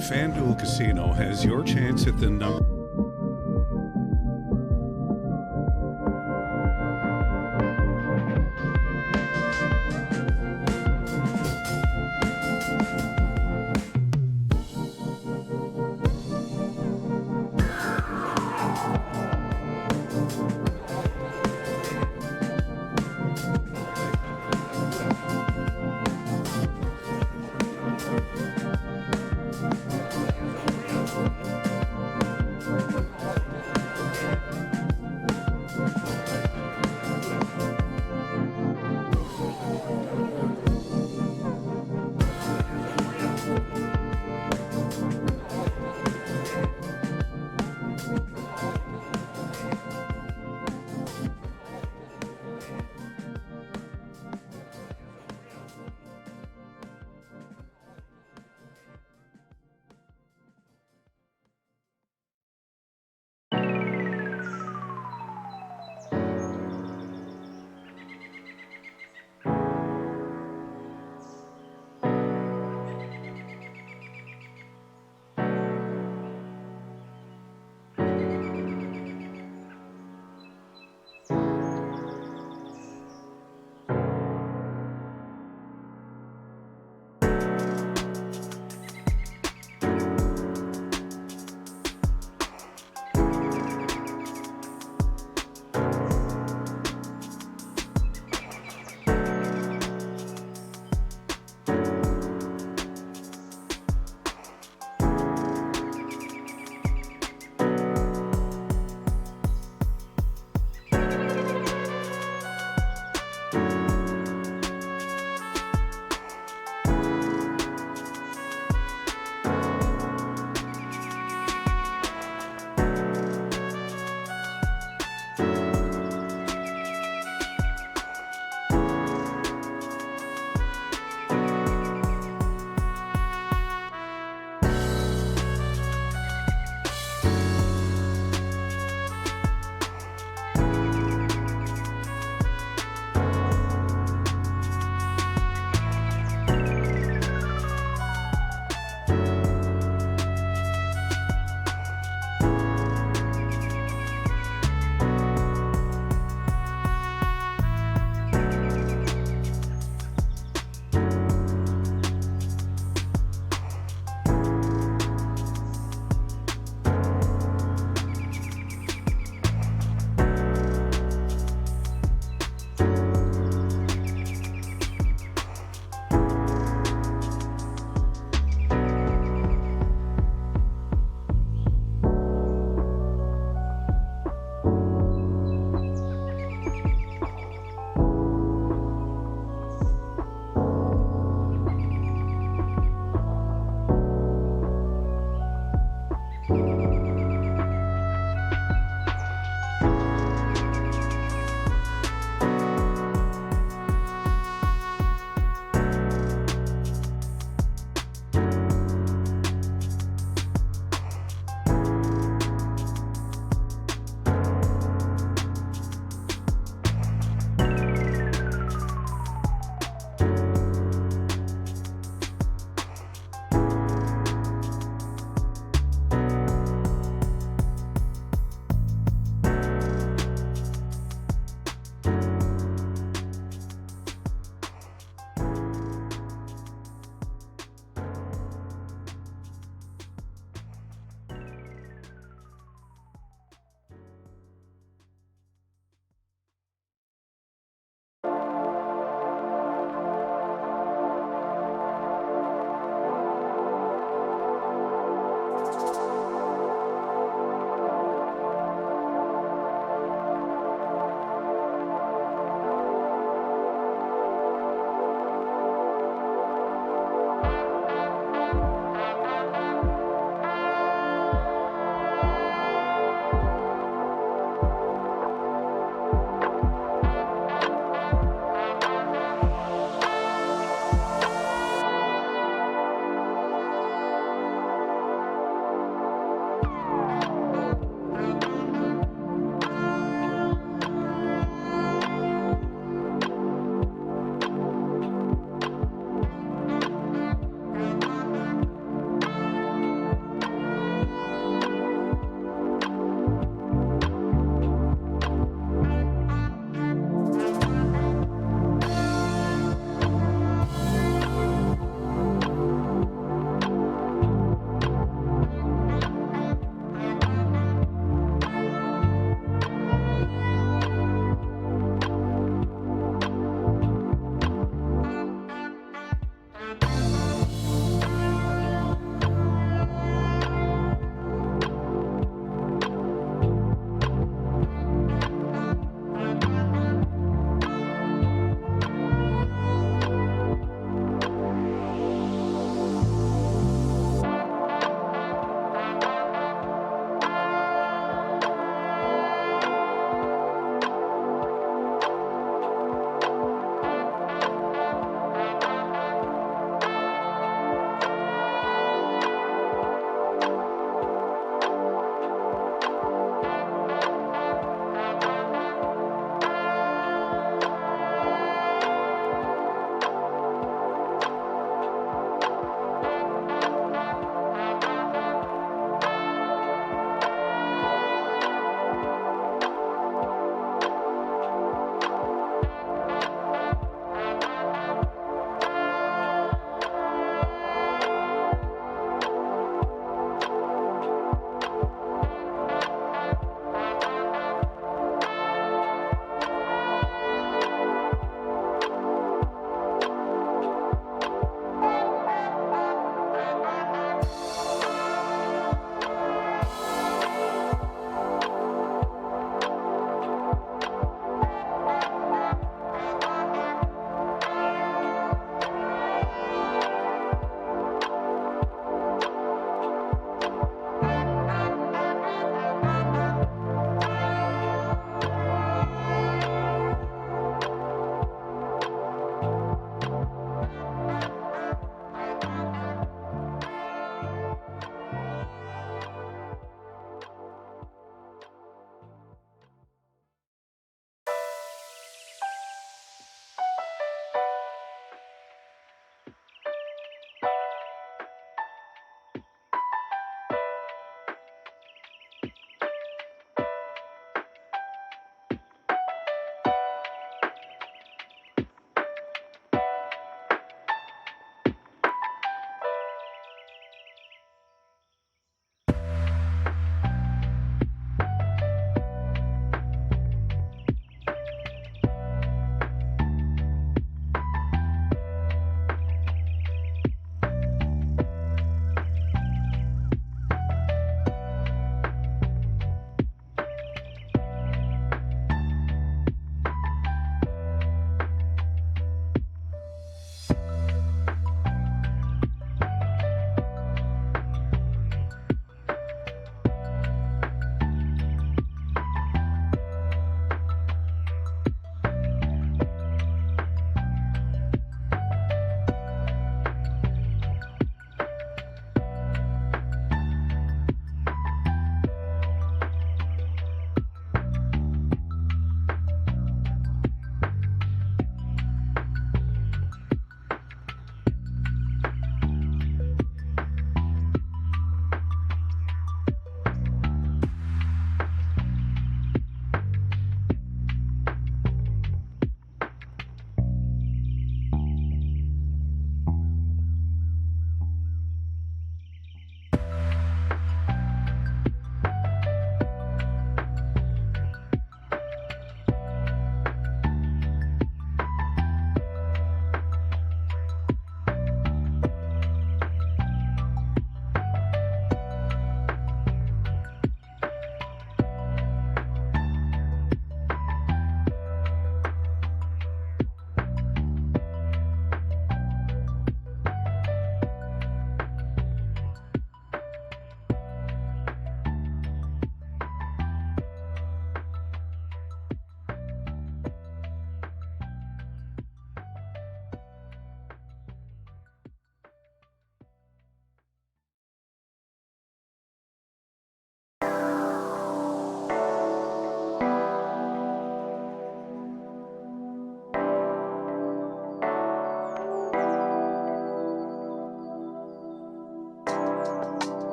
FanDuel Casino has your chance at the number.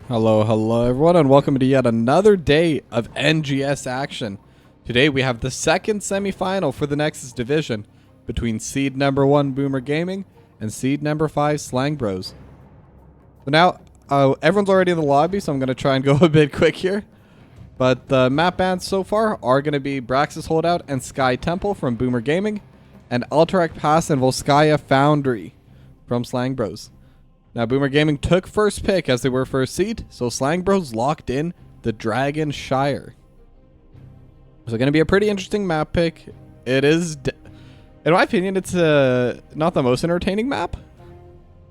Hello everyone, and welcome to yet another day of NGS action. Today we have the second semi-final for the Nexus Division between seed number 1 BoomerGaming and seed number 5 Slang Bros. So now, everyone's already in the lobby, so I'm going to try and go a bit quick here. But the map bans so far are going to be Braxis Holdout and Sky Temple from BoomerGaming, and Alterac Pass and Volskaya Foundry from Slang Bros. Now, BoomerGaming took first pick as they were first seed, so Slang Bros locked in the Dragon Shire. So going to be a pretty interesting map pick. It is, in my opinion, it's not the most entertaining map.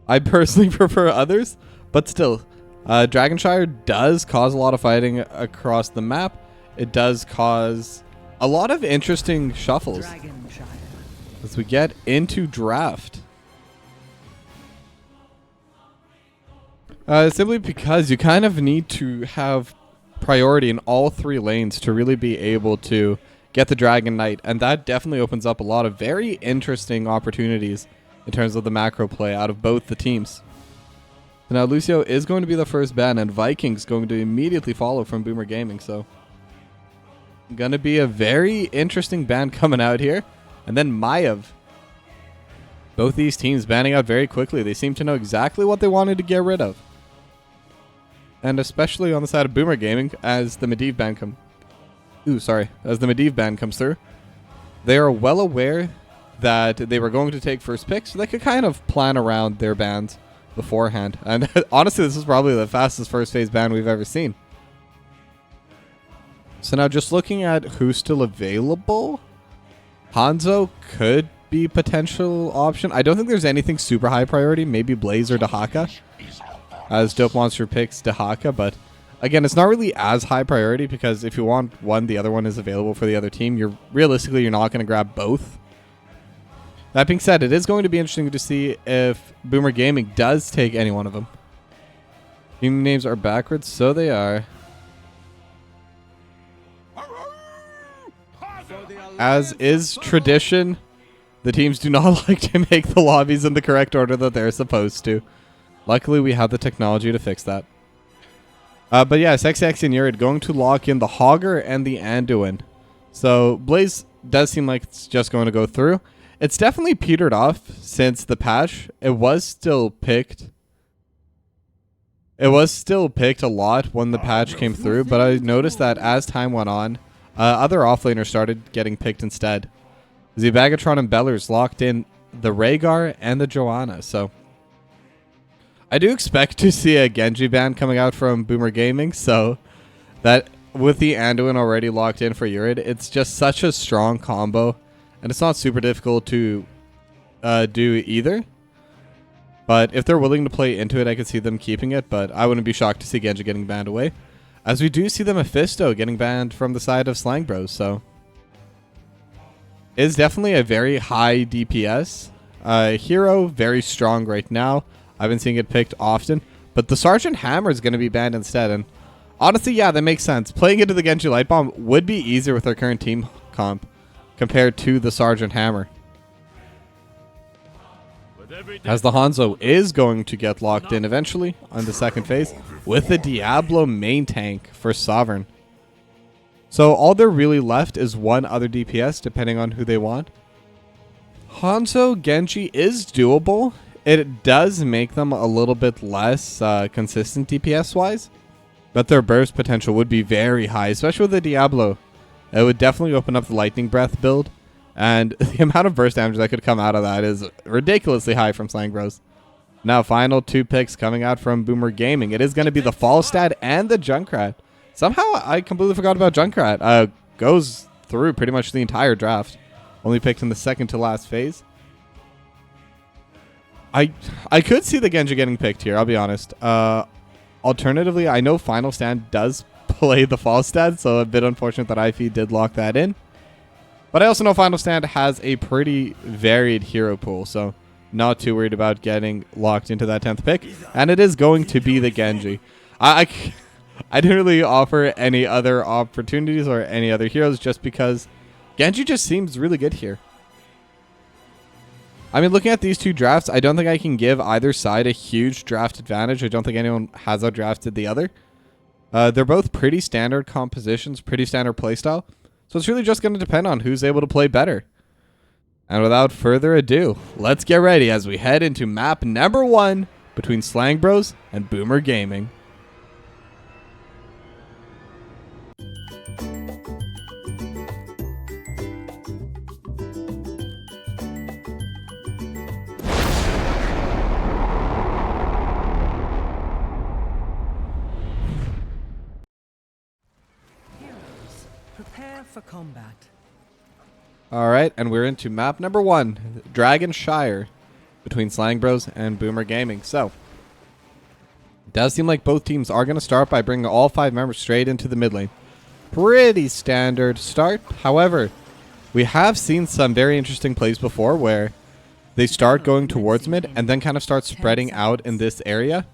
I personally prefer others, but still, Dragon Shire does cause a lot of fighting across the map. It does cause a lot of interesting shuffles as we get into draft. Simply because you kind of need to have priority in all three lanes to really be able to get the Dragon Knight, and that definitely opens up a lot of very interesting opportunities in terms of the macro play out of both the teams. So now Lucio is going to be the first ban, and Vikings going to immediately follow from BoomerGaming, so gonna be a very interesting ban coming out here. And then Maiev. Both these teams banning out very quickly. They seem to know exactly what they wanted to get rid of. And especially on the side of BoomerGaming, as the Medivh ban comes through, they are well aware that they were going to take first pick, so they could kind of plan around their bans beforehand. And honestly, this is probably the fastest first phase ban we've ever seen. So now just looking at who's still available, Hanzo could be potential option. I don't think there's anything super high priority. Maybe Blaze or Dahaka, as Dope Monster picks Dahaka, but again, it's not really as high priority because if you want one, the other one is available for the other team. You're not going to grab both. That being said, it is going to be interesting to see if BoomerGaming does take any one of them. Team names are backwards, so they are. As is tradition, the teams do not like to make the lobbies in the correct order that they're supposed to. Luckily, we have the technology to fix that. But yes, XX and Yurid going to lock in the Hogger and the Anduin. So Blaze does seem like it's just going to go through. It's definitely petered off since the patch. It was still picked. It was still picked a lot when the patch came through, but I noticed that as time went on, other offlaners started getting picked instead. The Bagatron and Bellers locked in the Rhaegar and the Joanna, so I do expect to see a Genji ban coming out from BoomerGaming, so that with the Anduin already locked in for Yurid, it's just such a strong combo, and it's not super difficult to do either. But if they're willing to play into it, I could see them keeping it, but I wouldn't be shocked to see Genji getting banned away, as we do see the Mephisto getting banned from the side of Slang Bros, so is definitely a very high DPS hero, very strong right now. I've been seeing it picked often, but the Sergeant Hammer is going to be banned instead, and honestly, yeah, that makes sense. Playing into the Genji Light Bomb would be easier with our current team comp compared to the Sergeant Hammer, as the Hanzo is going to get locked in eventually on the second phase with the Diablo main tank for Sovereign. So all there really left is one other DPS, depending on who they want. Hanzo Genji is doable. It does make them a little bit less consistent DPS-wise, but their burst potential would be very high, especially with the Diablo. It would definitely open up the Lightning Breath build, and the amount of burst damage that could come out of that is ridiculously high from Slang Bros. Now, final two picks coming out from BoomerGaming. It is going to be the Falstad and the Junkrat. Somehow, I completely forgot about Junkrat. Goes through pretty much the entire draft. Only picked in the second to last phase. I could see the Genji getting picked here, I'll be honest. Alternatively, I know Final Stand does play the Falstad, so a bit unfortunate that IFE did lock that in. But I also know Final Stand has a pretty varied hero pool, so not too worried about getting locked into that 10th pick. And it is going to be the Genji. I didn't really offer any other opportunities or any other heroes just because Genji just seems really good here. I mean, looking at these two drafts, I don't think I can give either side a huge draft advantage. I don't think anyone has outdrafted the other. They're both pretty standard compositions, pretty standard playstyle. So it's really just going to depend on who's able to play better. And without further ado, let's get ready as we head into map number 1 between Slang Bros and BoomerGaming. Prepare for combat. Alright, and we're into map number 1, Dragonshire, between Slang Bros and BoomerGaming. So, it does seem like both teams are going to start by bringing all 5 members straight into the mid lane. Pretty standard start. However, we have seen some very interesting plays before where they start going towards mid and then kind of start spreading out in this area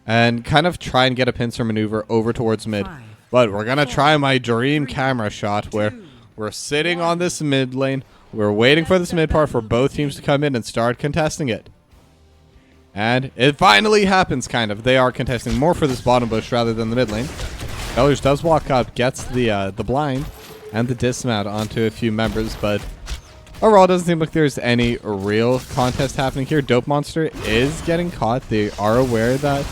and kind of try and get a pincer maneuver over towards mid. But we're going to try my dream camera shot where we're sitting on this mid lane. We're waiting for this mid part for both teams to come in and start contesting it. And it finally happens, kind of. They are contesting more for this bottom bush rather than the mid lane. Bellers does walk up, gets the blind and the dismount onto a few members, but overall it doesn't seem like there's any real contest happening here. Dope Monster is getting caught. They are aware that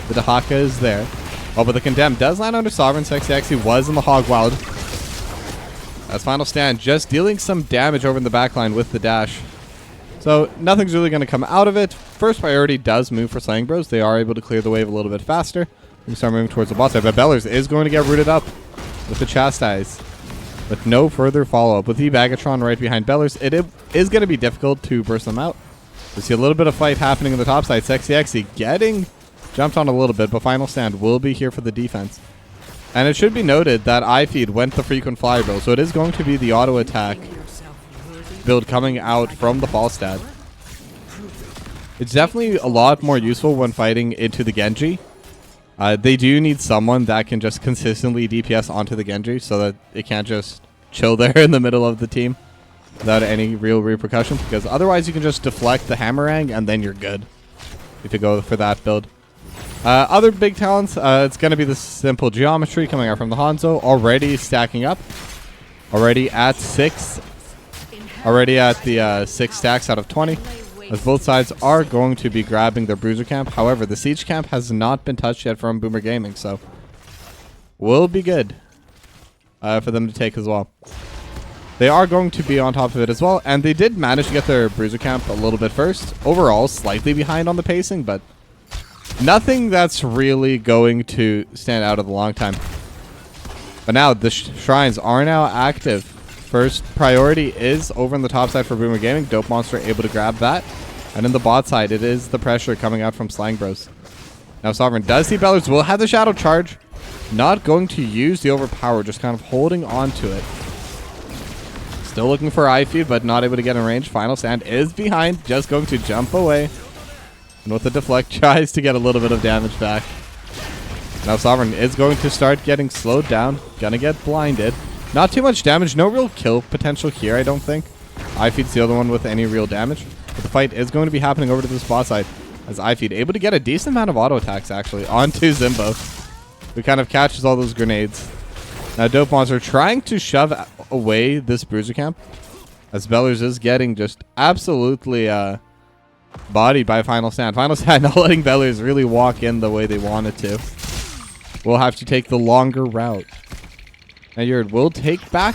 the Dahaka is there. Oh, but the Condemned does land under Sovereign. Sexy actually was in the Hog Wild. As Final Stand, just dealing some damage over in the backline with the dash. So nothing's really going to come out of it. First priority does move for Slang Bros. They are able to clear the wave a little bit faster. We start moving towards the bot side, but Bellers is going to get rooted up with the Chastise. With no further follow-up. With the Bagatron right behind Bellers, it is going to be difficult to burst them out. We see a little bit of fight happening on the top side. Sexy Exy getting jumped on a little bit, but Final Stand will be here for the defense. And it should be noted that iFeed went the frequent flyer build, so it is going to be the auto attack build coming out from the Falstad. It's definitely a lot more useful when fighting into the Genji. They do need someone that can just consistently DPS onto the Genji so that it can't just chill there in the middle of the team without any real repercussions, because otherwise you can just deflect the Hammerang and then you're good if you go for that build. Other big talents, it's going to be the simple geometry coming out from the Hanzo, already stacking up, already at 6, already at the 6 stacks out of 20, as both sides are going to be grabbing their Bruiser Camp. However, the Siege Camp has not been touched yet from BoomerGaming, so will be good for them to take as well. They are going to be on top of it as well, and they did manage to get their Bruiser Camp a little bit first. Overall, slightly behind on the pacing, but nothing that's really going to stand out of the long time. But now the shrines are now active. First priority is over on the top side for BoomerGaming. Dope Monster able to grab that. And in the bot side, it is the pressure coming out from Slang Bros. Now Sovereign does see Bellers, will have the Shadow Charge. Not going to use the Overpower, just kind of holding on to it. Still looking for iFeed, but not able to get in range. Final Stand is behind, just going to jump away. And with the deflect, tries to get a little bit of damage back. Now Sovereign is going to start getting slowed down. Gonna get blinded. Not too much damage. No real kill potential here, I don't think. iFeed's the other one with any real damage. But the fight is going to be happening over to the spot side. As iFeed able to get a decent amount of auto attacks, actually, onto Zimbo. Who kind of catches all those grenades. Now Dope Monster trying to shove away this Bruiser Camp. As Bellers is getting just absolutely bodied by Final Stand. Final Stand not letting Bellers really walk in the way they wanted to. We'll have to take the longer route. Now Yurd will take back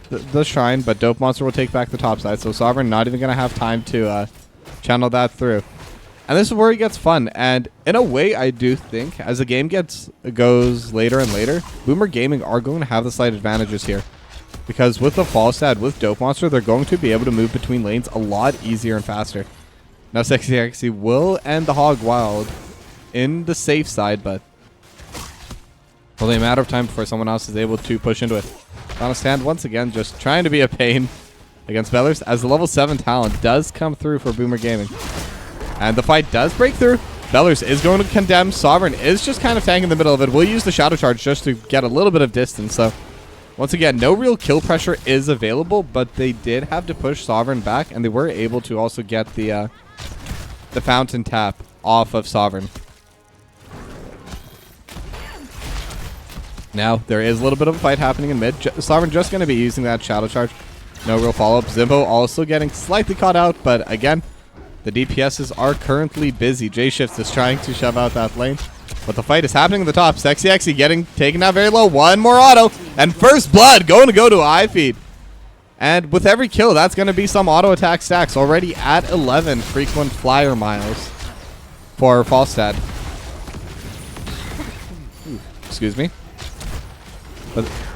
the shrine, but Dope Monster will take back the top side. So Sovereign not even going to have time to channel that through. And this is where it gets fun. And in a way, I do think, as the game goes later and later, BoomerGaming are going to have the slight advantages here. Because with the Falstad, with Dope Monster, they're going to be able to move between lanes a lot easier and faster. Now Sexy Exy will end the Hog Wild in the safe side, but only a matter of time before someone else is able to push into it. Final Stand once again just trying to be a pain against Bellers, as the level 7 talent does come through for BoomerGaming. And the fight does break through. Bellers is going to condemn. Sovereign is just kind of tanking in the middle of it. We'll use the Shadow Charge just to get a little bit of distance. So Once again, no real kill pressure is available, but they did have to push Sovereign back, and they were able to also get the fountain tap off of Sovereign. Now, there is a little bit of a fight happening in mid. Sovereign just going to be using that Shadow Charge. No real follow-up. Zimbo also getting slightly caught out, but again, the DPSs are currently busy. J-Shifts is trying to shove out that lane, but the fight is happening at the top. Sexy Exy getting taken out very low. One more auto, and first blood going to go to iFeed. And with every kill, that's going to be some auto attack stacks. Already at 11 frequent flyer miles for Falstad. Excuse me.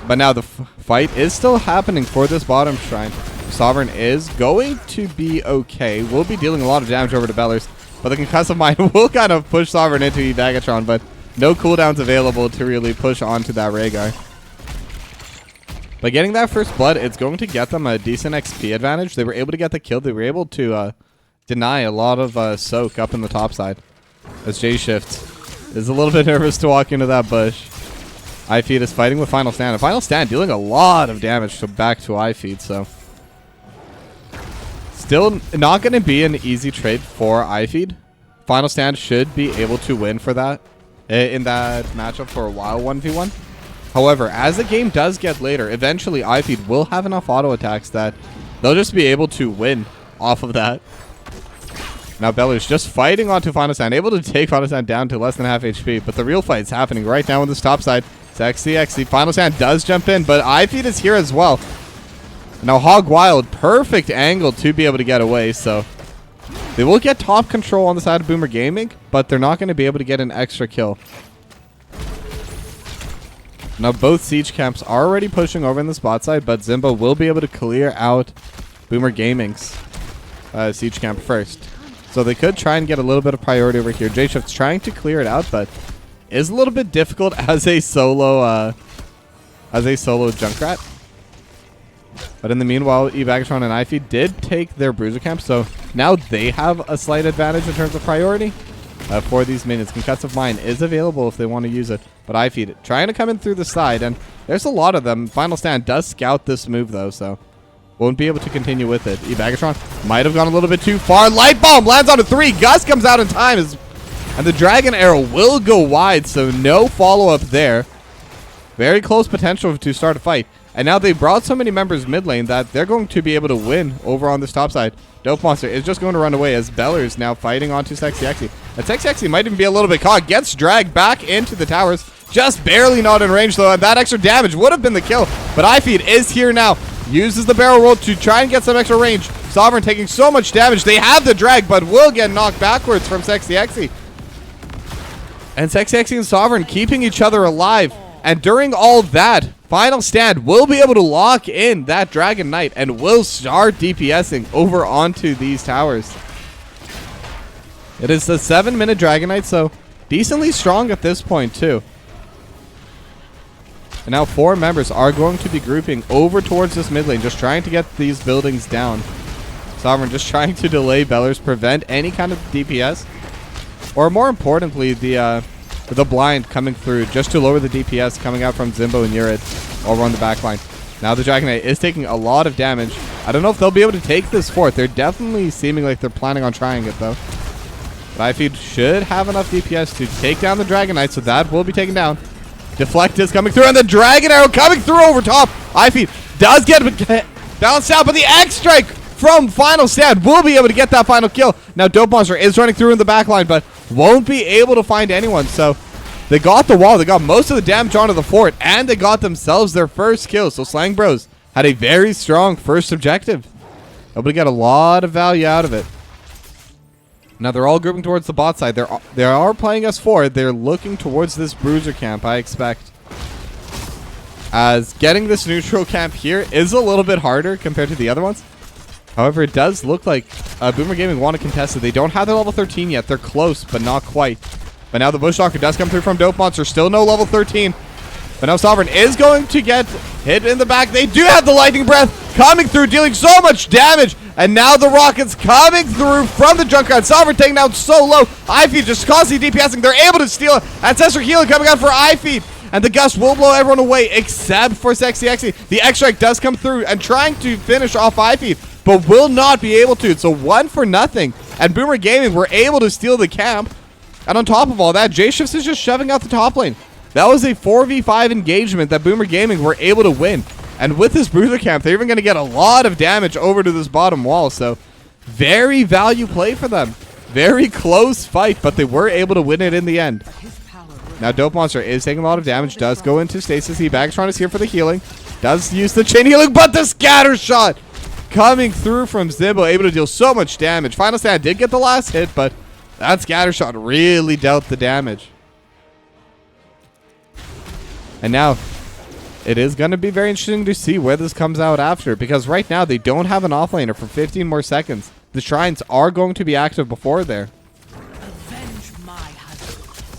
But now the fight is still happening for this bottom shrine. Sovereign is going to be okay. We'll be dealing a lot of damage over to Bellers, but the concussive mine will kind of push Sovereign into Evagatron, but no cooldowns available to really push onto that Rhaegar. By getting that first blood, it's going to get them a decent XP advantage. They were able to get the kill. They were able to deny a lot of soak up in the top side. As J-Shift is a little bit nervous to walk into that bush. iFeed is fighting with Final Stand. And Final Stand dealing a lot of damage back to iFeed, so still not going to be an easy trade for iFeed. Final Stand should be able to win for that in that matchup for a while 1v1. However, as the game does get later, eventually iFeed will have enough auto attacks that they'll just be able to win off of that. Now Beller's just fighting onto Final Stand, able to take Final Stand down to less than half HP, but the real fight is happening right now on this top side. Sexy Exy, Final Stand does jump in, but iFeed is here as well. Now Hog Wild, perfect angle to be able to get away, so they will get top control on the side of BoomerGaming, but they're not going to be able to get an extra kill. Now both siege camps are already pushing over in the spot side, but Zimbo will be able to clear out BoomerGaming's siege camp first. So they could try and get a little bit of priority over here. J-Shift's trying to clear it out, but is a little bit difficult as a solo Junkrat. But in the meanwhile, Evagatron and iFeed did take their bruiser camp, so now they have a slight advantage in terms of priority for these minions. Concussive Mine is available if they want to use it, but iFeed trying to come in through the side, and there's a lot of them. Final Stand does scout this move though, so won't be able to continue with it. Evagatron might have gone a little bit too far. Light Bomb lands on a 3. Gus comes out in time, and the Dragon Arrow will go wide, so no follow-up there. Very close potential to start a fight. And now they brought so many members mid lane that they're going to be able to win over on this top side. Dope Monster is just going to run away as Beller's now fighting onto Sexy Exy. And Sexy Exy might even be a little bit caught. Gets dragged back into the towers. Just barely not in range though, and that extra damage would have been the kill. But iFeed is here now. Uses the barrel roll to try and get some extra range. Sovereign taking so much damage. They have the drag, but will get knocked backwards from Sexy Exy. And Sexy Exy and Sovereign keeping each other alive. And during all that, Final Stand will be able to lock in that Dragon Knight and will start DPSing over onto these towers. It is a 7-minute Dragon Knight, so decently strong at this point too. And now 4 members are going to be grouping over towards this mid lane, just trying to get these buildings down. Sovereign just trying to delay Bellers, prevent any kind of DPS. Or more importantly, the blind coming through just to lower the DPS coming out from Zimbo and Urid over on the backline. Now the Dragon Knight is taking a lot of damage. I don't know if they'll be able to take this fort. They're definitely seeming like they're planning on trying it though. But iFeed should have enough DPS to take down the Dragon Knight, so that will be taken down. Deflect is coming through, and the Dragon Arrow coming through over top. iFeed does get balanced out, but the X Strike from Final Stand will be able to get that final kill. Now Dope Monster is running through in the backline, but won't be able to find anyone. So they got the wall, they got most of the damage onto the fort, and they got themselves their first kill. So Slang Bros had a very strong first objective. Able to get a lot of value out of it. Now they're all grouping towards the bot side. They are playing S4. They're looking towards this bruiser camp, I expect. As getting this neutral camp here is a little bit harder compared to the other ones. However, it does look like BoomerGaming want to contest it. They don't have their level 13 yet. They're close, but not quite. But now the Bushwalker does come through from Dope Monster. Still no level 13. But now Sovereign is going to get hit in the back. They do have the Lightning Breath. coming through, dealing so much damage. And now the rockets coming through from the Junkrat. Sovereign taking down so low. iFeed just constantly DPSing. They're able to steal it. Ancestor healing coming out for iFeed. And the gust will blow everyone away except for Sexy Exy. The X-Strike does come through and trying to finish off iFeed, but will not be able to. It's a 1-for-0. And BoomerGaming were able to steal the camp. And on top of all that, J-Shifts is just shoving out the top lane. That was a 4v5 engagement that BoomerGaming were able to win. And with this Bruiser camp, they're even going to get a lot of damage over to this bottom wall. So, very value play for them. Very close fight, but they were able to win it in the end. Now, Dope Monster is taking a lot of damage. Does go into stasis. He Bagatron is here for the healing. Does use the chain healing, but the scatter shot coming through from Zimbo, able to deal so much damage. Final Stand did get the last hit, but that scatter shot really dealt the damage. And now, it is going to be very interesting to see where this comes out after, because right now they don't have an offlaner for 15 more seconds. The shrines are going to be active before there.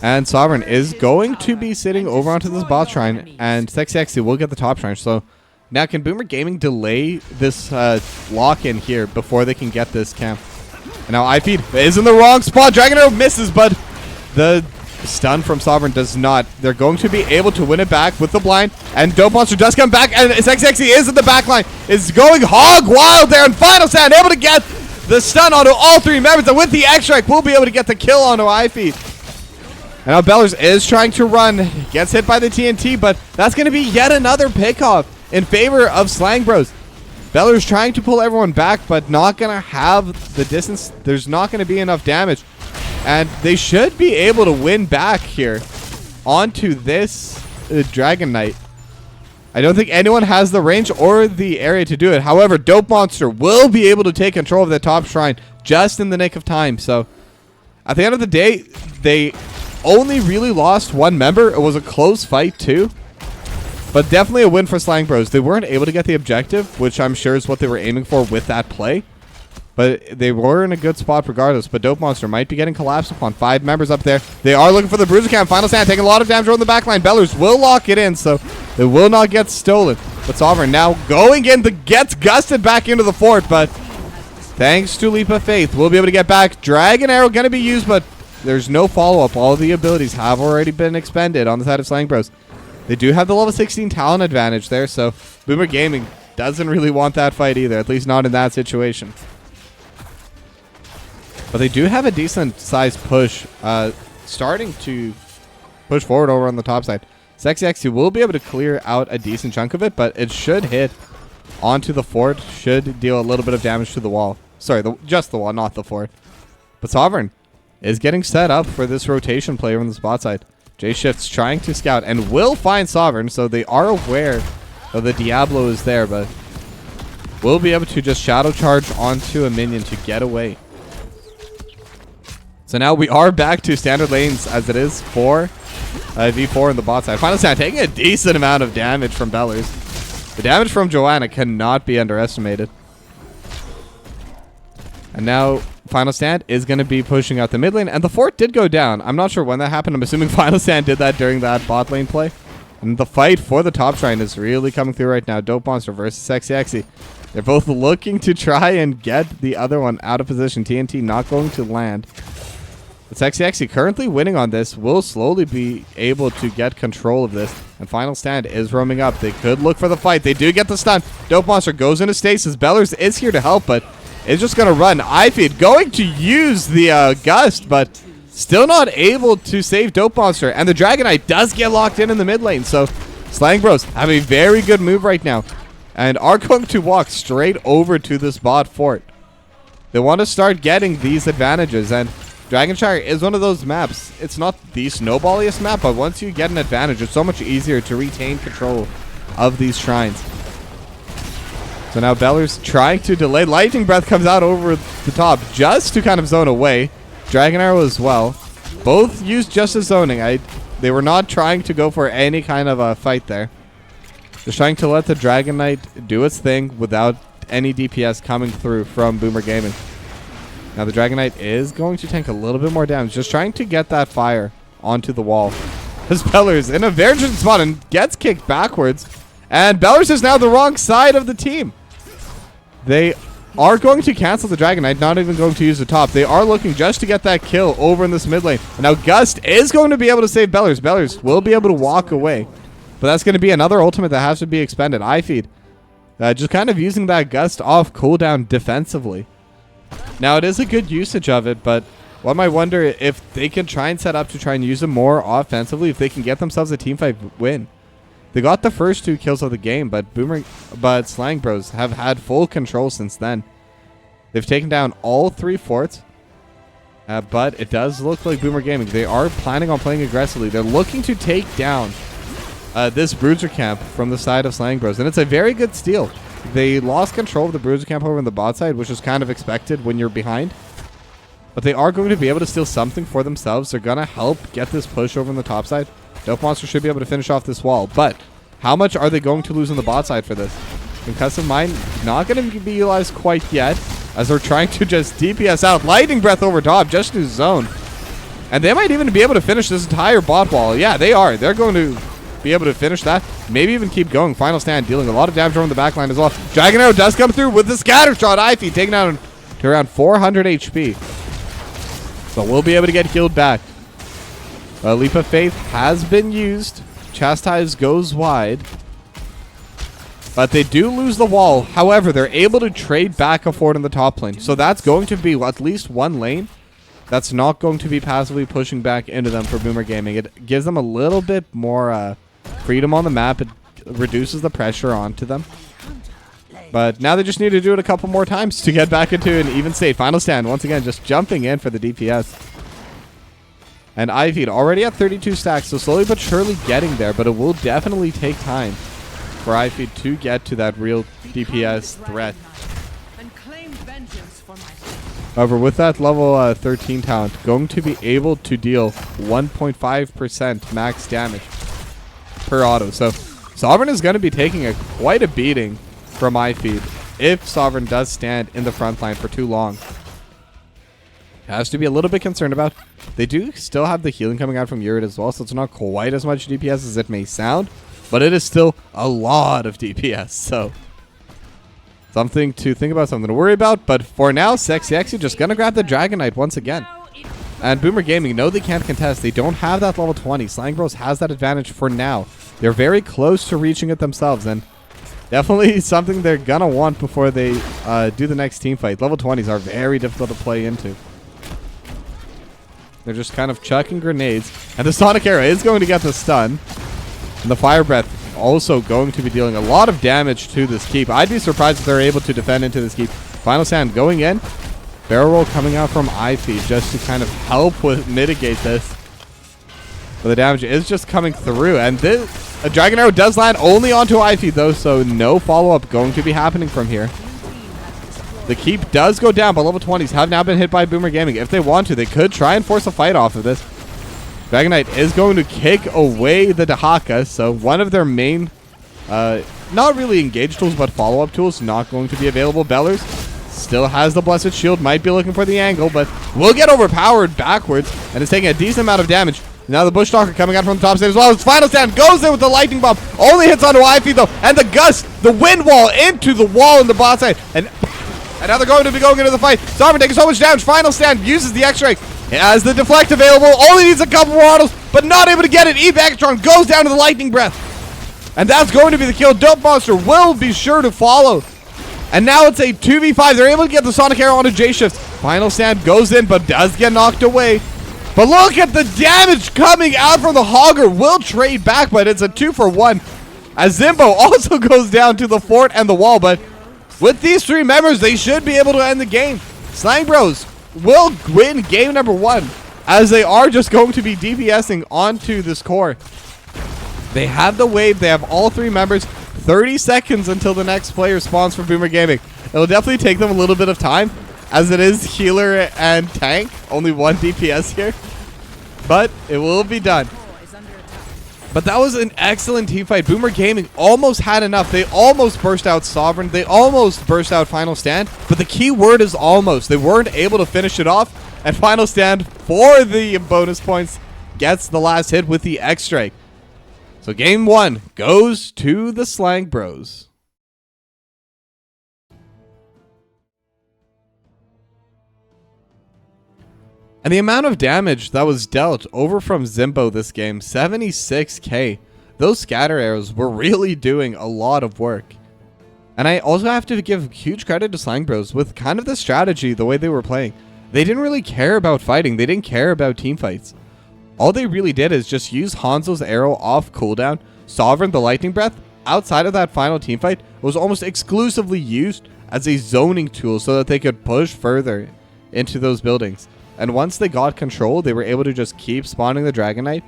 And Sovereign is going to be sitting over onto this bot shrine, and Sexy Exy will get the top shrine. So now can BoomerGaming delay this lock-in here before they can get this camp? And now iFeed is in the wrong spot. Dragon Arrow misses, but the stun from Sovereign does not. They're going to be able to win it back with the blind, and Dope Monster does come back, and Sexy Exy is in the back line. Is going hog wild there, and Final Stand able to get the stun onto all three members, and with the X-Strike, we'll be able to get the kill onto iFeed. And now Bellers is trying to run. Gets hit by the TNT, but that's going to be yet another pickoff in favor of Slang Bros. Bellers trying to pull everyone back, but not going to have the distance. There's not going to be enough damage. And they should be able to win back here onto this Dragon Knight. I don't think anyone has the range or the area to do it. However, Dope Monster will be able to take control of the top shrine just in the nick of time. So, at the end of the day, they only really lost one member. It was a close fight too, but definitely a win for Slang Bros. They weren't able to get the objective, which I'm sure is what they were aiming for with that play, but they were in a good spot regardless. But Dope Monster might be getting collapsed upon. 5 members up there. They are looking for the Bruiser camp. Final Stand taking a lot of damage on the backline. Bellers will lock it in, so they will not get stolen. But Sovereign now going in, gets gusted back into the fort, but thanks to Leap of Faith, we'll be able to get back. Dragon Arrow going to be used, but there's no follow-up. All the abilities have already been expended on the side of Slang Bros. They do have the level 16 talent advantage there, so BoomerGaming doesn't really want that fight either, at least not in that situation. But they do have a decent-sized push, starting to push forward over on the top side. Sexy Exy will be able to clear out a decent chunk of it, but it should hit onto the fort, should deal a little bit of damage to the wall. Sorry, just the wall, not the fort. But Sovereign is getting set up for this rotation play on the spot side. J-Shift's trying to scout and will find Sovereign, so they are aware that the Diablo is there, but will be able to just shadow charge onto a minion to get away. So now we are back to standard lanes as it is for V4 in the bot side. Final Stand taking a decent amount of damage from Bellers. The damage from Joanna cannot be underestimated. And now Final Stand is going to be pushing out the mid lane, and the fort did go down. I'm not sure when that happened. I'm assuming Final Stand did that during that bot lane play. And the fight for the top shrine is really coming through right now. Dope Monster versus Sexy Exy. They're both looking to try and get the other one out of position. TNT not going to land. But Sexy Exy currently winning on this, will slowly be able to get control of this. And Final Stand is roaming up. They could look for the fight. They do get the stun. Dope Monster goes into stasis. Bellers is here to help, but is just going to run. iFeed going to use the gust, but still not able to save Dope Monster. And the Dragon Knight does get locked in the mid lane. So Slang Bros have a very good move right now and are going to walk straight over to this bot fort. They want to start getting these advantages, and Dragonshire is one of those maps. It's not the snowballiest map, but once you get an advantage, it's so much easier to retain control of these shrines. So now Bellers trying to delay. Lightning Breath comes out over the top just to kind of zone away. Dragon Arrow as well. Both used just as zoning. They were not trying to go for any kind of a fight there. Just trying to let the Dragon Knight do its thing without any DPS coming through from BoomerGaming. Now the Dragon Knight is going to tank a little bit more damage. Just trying to get that fire onto the wall. As Bellers in a very interesting spot and gets kicked backwards. And Bellers is now the wrong side of the team. They are going to cancel the Dragon Knight, not even going to use the top. They are looking just to get that kill over in this mid lane. And now Gust is going to be able to save Bellers. Bellers will be able to walk away. But that's going to be another ultimate that has to be expended. iFeed just kind of using that Gust off cooldown defensively. Now, it is a good usage of it, but one might wonder if they can try and set up to try and use it more offensively, if they can get themselves a teamfight win. They got the first 2 kills of the game, but Slang Bros have had full control since then. They've taken down all 3 forts, but it does look like BoomerGaming, they are planning on playing aggressively. They're looking to take down this Bruiser camp from the side of Slang Bros, and it's a very good steal. They lost control of the Bruiser camp over on the bot side, which is kind of expected when you're behind. But they are going to be able to steal something for themselves. They're going to help get this push over on the top side. Dope Monster should be able to finish off this wall. But how much are they going to lose on the bot side for this? Concussive Mine not going to be utilized quite yet, as they're trying to just DPS out. Lightning Breath over top just to zone. And they might even be able to finish this entire bot wall. Yeah, they are. They're going to be able to finish that. Maybe even keep going. Final Stand dealing a lot of damage from the backline as well. Dragon Arrow does come through with the scatter shot. Ivy taking down to around 400 HP. But we'll be able to get healed back. A Leap of Faith has been used. Chastise goes wide. But they do lose the wall. However, they're able to trade back and forth in the top lane. So that's going to be at least one lane that's not going to be passively pushing back into them for BoomerGaming. It gives them a little bit more freedom on the map. It reduces the pressure onto them. But now they just need to do it a couple more times to get back into an even state. Final Stand, once again, just jumping in for the DPS. And Ivy already at 32 stacks, so slowly but surely getting there. But it will definitely take time for Ivy to get to that real DPS threat. However, with that level 13 talent, going to be able to deal 1.5% max damage per auto. So Sovereign is going to be taking quite a beating from iFeed if Sovereign does stand in the front line for too long. Has to be a little bit concerned about. They do still have the healing coming out from Urid as well, so it's not quite as much DPS as it may sound, but it is still a lot of DPS, so something to think about, something to worry about. But for now, Sexy Exy just gonna grab the Dragon Knight once again. And BoomerGaming, no, they can't contest. They don't have that level 20. Slang Bros has that advantage for now. They're very close to reaching it themselves, and definitely something they're gonna want before they do the next team fight. Level 20s are very difficult to play into. They're just kind of chucking grenades, and the Sonic Arrow is going to get the stun. And the Fire Breath also going to be dealing a lot of damage to this keep. I'd be surprised if they're able to defend into this keep. Final Stand going in. Barrel Roll coming out from iFeed just to kind of help with mitigate this. But the damage is just coming through, and a Dragon Arrow does land only onto iFeed though, so no follow-up going to be happening from here. The keep does go down, but level 20s have now been hit by BoomerGaming. If they want to, they could try and force a fight off of this. Dragon Knight is going to kick away the Dahaka, so one of their main, not really engage tools, but follow-up tools not going to be available. Bellers still has the Blessed Shield, might be looking for the angle, but will get overpowered backwards, and is taking a decent amount of damage. Now the Bushtalker coming out from the top side as well. His Final Stand goes in with the Lightning Bomb, only hits onto iFeed though, and the Gust, the Wind Wall into the wall in the bot side, and now they're going to be going into the fight. Sovereign taking so much damage. Final Stand uses the X-Ray. Has the deflect available. Only needs a couple more autos, but not able to get it. Evagatron goes down to the Lightning Breath. And that's going to be the kill. Dope Monster will be sure to follow. And now it's a 2v5. They're able to get the Sonic Arrow onto J-Shift. Final Stand goes in, but does get knocked away. But look at the damage coming out from the Hogger. Will trade back, but it's a 2-for-1. As Zimbo also goes down to the fort and the wall, but with these three members, they should be able to end the game. Slang Bros will win game number 1, as they are just going to be DPSing onto this core. They have the wave. They have all three members. 30 seconds until the next player spawns for BoomerGaming. It'll definitely take them a little bit of time, as it is healer and tank. Only one DPS here. But it will be done. But that was an excellent team fight. BoomerGaming almost had enough. They almost burst out Sovereign. They almost burst out Final Stand. But the key word is almost. They weren't able to finish it off. And Final Stand, for the bonus points, gets the last hit with the X-Strike. So game 1 goes to the Slang Bros. And the amount of damage that was dealt over from Zimbo this game, 76k. Those scatter arrows were really doing a lot of work. And I also have to give huge credit to Slang Bros with kind of the strategy, the way they were playing. They didn't really care about fighting. They didn't care about team fights. All they really did is just use Hanzo's arrow off cooldown. Sovereign, the lightning breath, outside of that final team fight, was almost exclusively used as a zoning tool so that they could push further into those buildings. And once they got control, they were able to just keep spawning the Dragon Knight.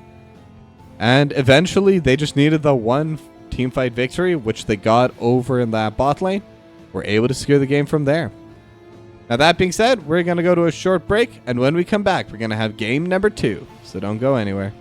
And eventually, they just needed the one team fight victory, which they got over in that bot lane. Were able to secure the game from there. Now that being said, we're going to go to a short break. And when we come back, we're going to have game number 2. So don't go anywhere.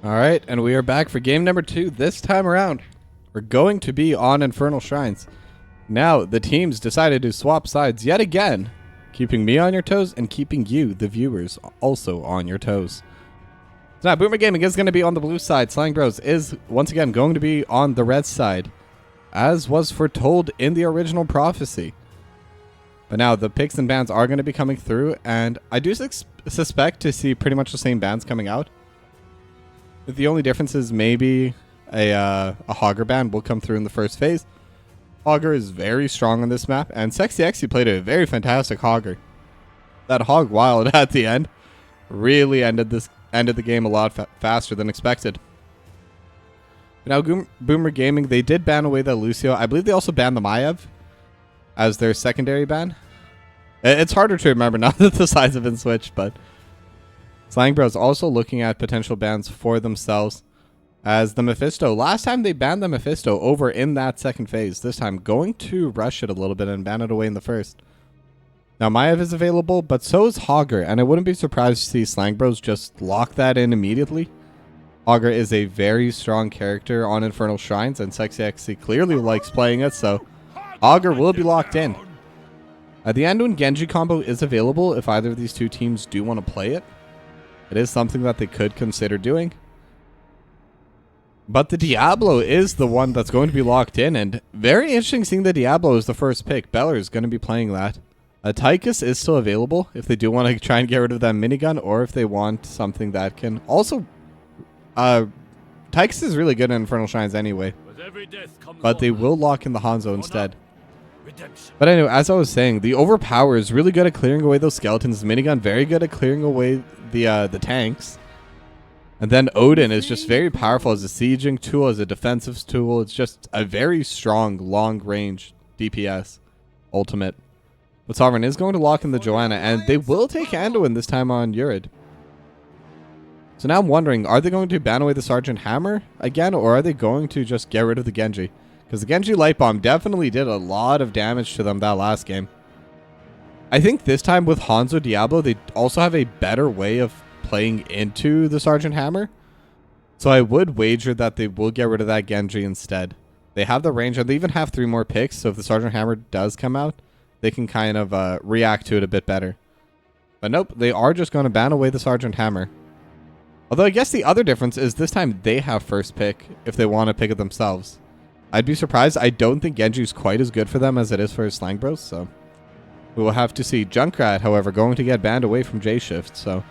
All right, and we are back for game number 2. This time around, we're going to be on Infernal Shrines. Now, the teams decided to swap sides yet again, keeping me on your toes and keeping you, the viewers, also on your toes. So now, BoomerGaming is going to be on the blue side. Slang Bros is, once again, going to be on the red side, as was foretold in the original prophecy. But now, the picks and bans are going to be coming through, and I do suspect to see pretty much the same bans coming out. The only difference is maybe a Hogger ban will come through in the first phase. Hogger is very strong on this map, and Sexy X actually played a very fantastic Hogger. That Hog Wild at the end really ended the game a lot faster than expected. Now, BoomerGaming, they did ban away the Lucio. I believe they also banned the Maiev as their secondary ban. It's harder to remember now that the sides have been switched, but Slang Bros also looking at potential bans for themselves as the Mephisto. Last time they banned the Mephisto over in that second phase. This time going to rush it a little bit and ban it away in the first. Now Maiev is available, but so is Hogger, and I wouldn't be surprised to see Slang Bros just lock that in immediately. Hogger is a very strong character on Infernal Shrines, and Sexy XC clearly likes playing it, so Hogger will be locked in. At the end, when Genji combo is available, if either of these two teams do want to play it, it is something that they could consider doing. But the Diablo is the one that's going to be locked in, and very interesting seeing the Diablo as the first pick. Beller is going to be playing that. Tychus is still available if they do want to try and get rid of that minigun, or if they want something that can also... Tychus is really good in Infernal Shrines anyway, but they will lock in the Hanzo instead. But anyway, as I was saying, the Overpower is really good at clearing away those skeletons. The minigun very good at clearing away the tanks. And then Odin is just very powerful as a sieging tool, as a defensive tool. It's just a very strong, long-range DPS ultimate. But Sovereign is going to lock in the Joanna, and they will take Anduin this time on Urid. So now I'm wondering, are they going to ban away the Sergeant Hammer again, or are they going to just get rid of the Genji? Because the Genji Light Bomb definitely did a lot of damage to them that last game. I think this time with Hanzo Diablo, they also have a better way of playing into the Sergeant Hammer. So I would wager that they will get rid of that Genji instead. They have the range, and they even have 3 more picks, so if the Sergeant Hammer does come out, they can kind of react to it a bit better. But nope, they are just going to ban away the Sergeant Hammer. Although I guess the other difference is this time they have first pick if they want to pick it themselves. I'd be surprised. I don't think Genji's quite as good for them as it is for Slang Bros, so we will have to see. Junkrat, however, going to get banned away from J-Shift, so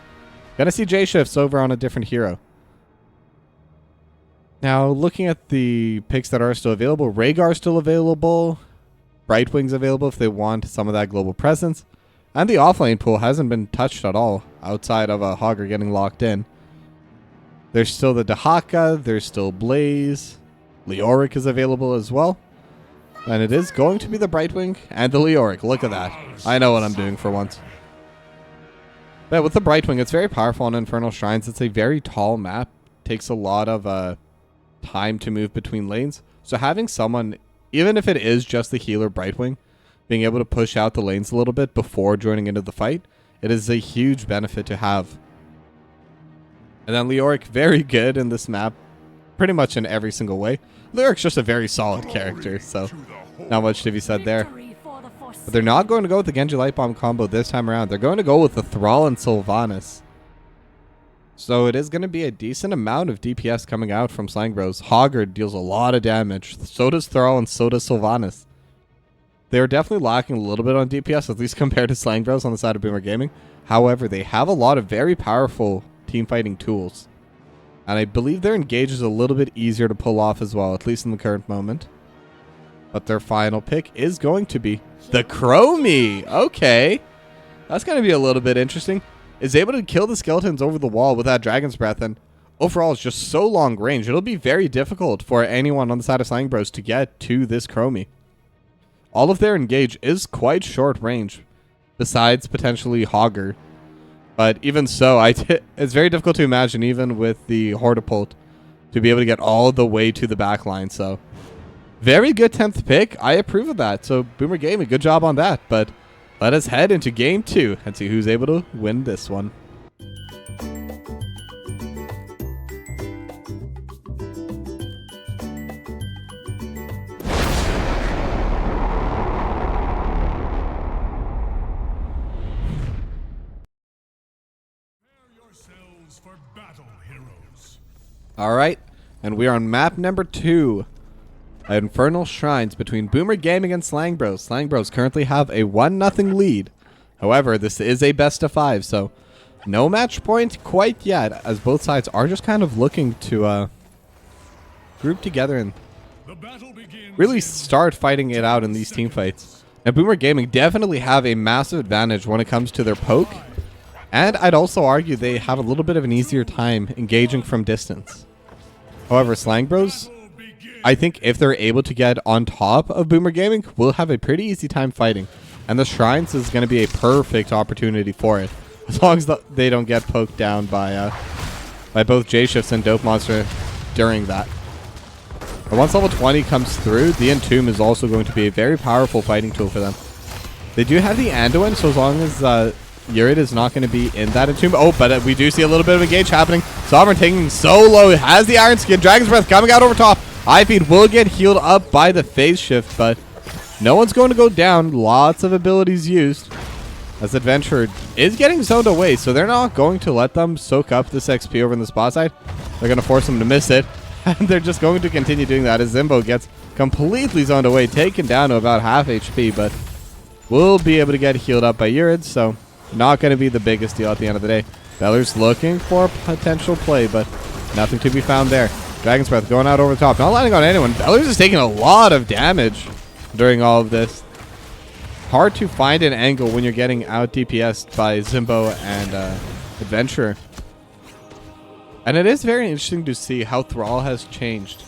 gonna see J-Shifts over on a different hero. Now, looking at the picks that are still available, Rhaegar still available, Brightwing's available if they want some of that global presence, and the offlane pool hasn't been touched at all outside of a Hogger getting locked in. There's still the Dahaka, there's still Blaze, Leoric is available as well. And it is going to be the Brightwing and the Leoric. Look at that. I know what I'm doing for once. But with the Brightwing, it's very powerful on Infernal Shrines. It's a very tall map. Takes a lot of time to move between lanes. So having someone, even if it is just the healer Brightwing, being able to push out the lanes a little bit before joining into the fight, it is a huge benefit to have. And then Leoric, very good in this map. Pretty much in every single way. Leoric's just a very solid character, so not much to be said there. But they're not going to go with the Genji Light Bomb combo this time around. They're going to go with the Thrall and Sylvanas. So it is going to be a decent amount of DPS coming out from Slang Bros. Hogger deals a lot of damage. So does Thrall and so does Sylvanas. They're definitely lacking a little bit on DPS, at least compared to Slang Bros on the side of BoomerGaming. However, they have a lot of very powerful team fighting tools. And I believe their engage is a little bit easier to pull off as well, at least in the current moment. But their final pick is going to be the Chromie. Okay. That's going to be a little bit interesting. Is able to kill the skeletons over the wall with that Dragon's Breath, and overall it's just so long range. It'll be very difficult for anyone on the side of Slang Bros to get to this Chromie. All of their engage is quite short range, besides potentially Hogger. But even so, it's very difficult to imagine, even with the Hortipult, to be able to get all the way to the back line. So, very good 10th pick. I approve of that. So, BoomerGaming, good job on that. But let us head into Game 2 and see who's able to win this one. All right, and we are on map number 2. Infernal Shrines between BoomerGaming and Slang Bros. Slang Bros currently have a 1-0 lead. However, this is a best of 5, so no match point quite yet, as both sides are just kind of looking to group together and really start fighting it out in these team fights. Now, BoomerGaming definitely have a massive advantage when it comes to their poke, and I'd also argue they have a little bit of an easier time engaging from distance. However, Slang Bros, I think if they're able to get on top of BoomerGaming, will have a pretty easy time fighting. And the Shrines is going to be a perfect opportunity for it, as long as they don't get poked down by both J-Shifts and Dope Monster during that. But once level 20 comes through, the Entomb is also going to be a very powerful fighting tool for them. They do have the Anduin, so as long as Urid is not going to be in that Entomb. Oh, but we do see a little bit of engage happening. Sovereign taking so low. It has the Iron Skin. Dragon's Breath coming out over top. iFeed will get healed up by the phase shift, but no one's going to go down. Lots of abilities used. As Adventurer is getting zoned away, so they're not going to let them soak up this XP over in the spot side. They're going to force them to miss it. And they're just going to continue doing that as Zimbo gets completely zoned away, taken down to about half HP, but will be able to get healed up by Urid, so not going to be the biggest deal at the end of the day. Beller's looking for a potential play, but nothing to be found there. Dragon's Breath going out over the top, not landing on anyone. Beller's is taking a lot of damage during all of this. Hard to find an angle when you're getting out DPS'd by Zimbo and Adventurer. And it is very interesting to see how Thrall has changed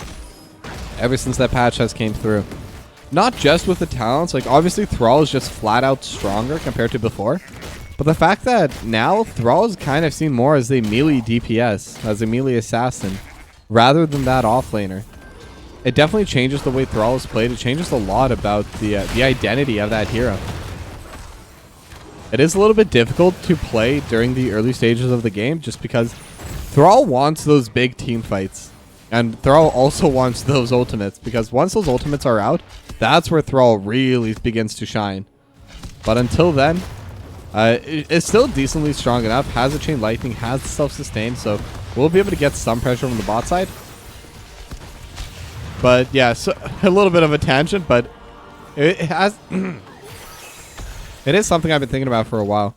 ever since that patch has came through. Not just with the talents, like obviously Thrall is just flat out stronger compared to before. But the fact that now Thrall is kind of seen more as a melee DPS, as a melee assassin, rather than that offlaner. It definitely changes the way Thrall is played. It changes a lot about the identity of that hero. It is a little bit difficult to play during the early stages of the game just because Thrall wants those big team fights. And Thrall also wants those ultimates, because once those ultimates are out, that's where Thrall really begins to shine. But until then, it's still decently strong enough, has a chain lightning, has self-sustain, so we'll be able to get some pressure from the bot side. But yeah, so a little bit of a tangent, but it has it is something I've been thinking about for a while.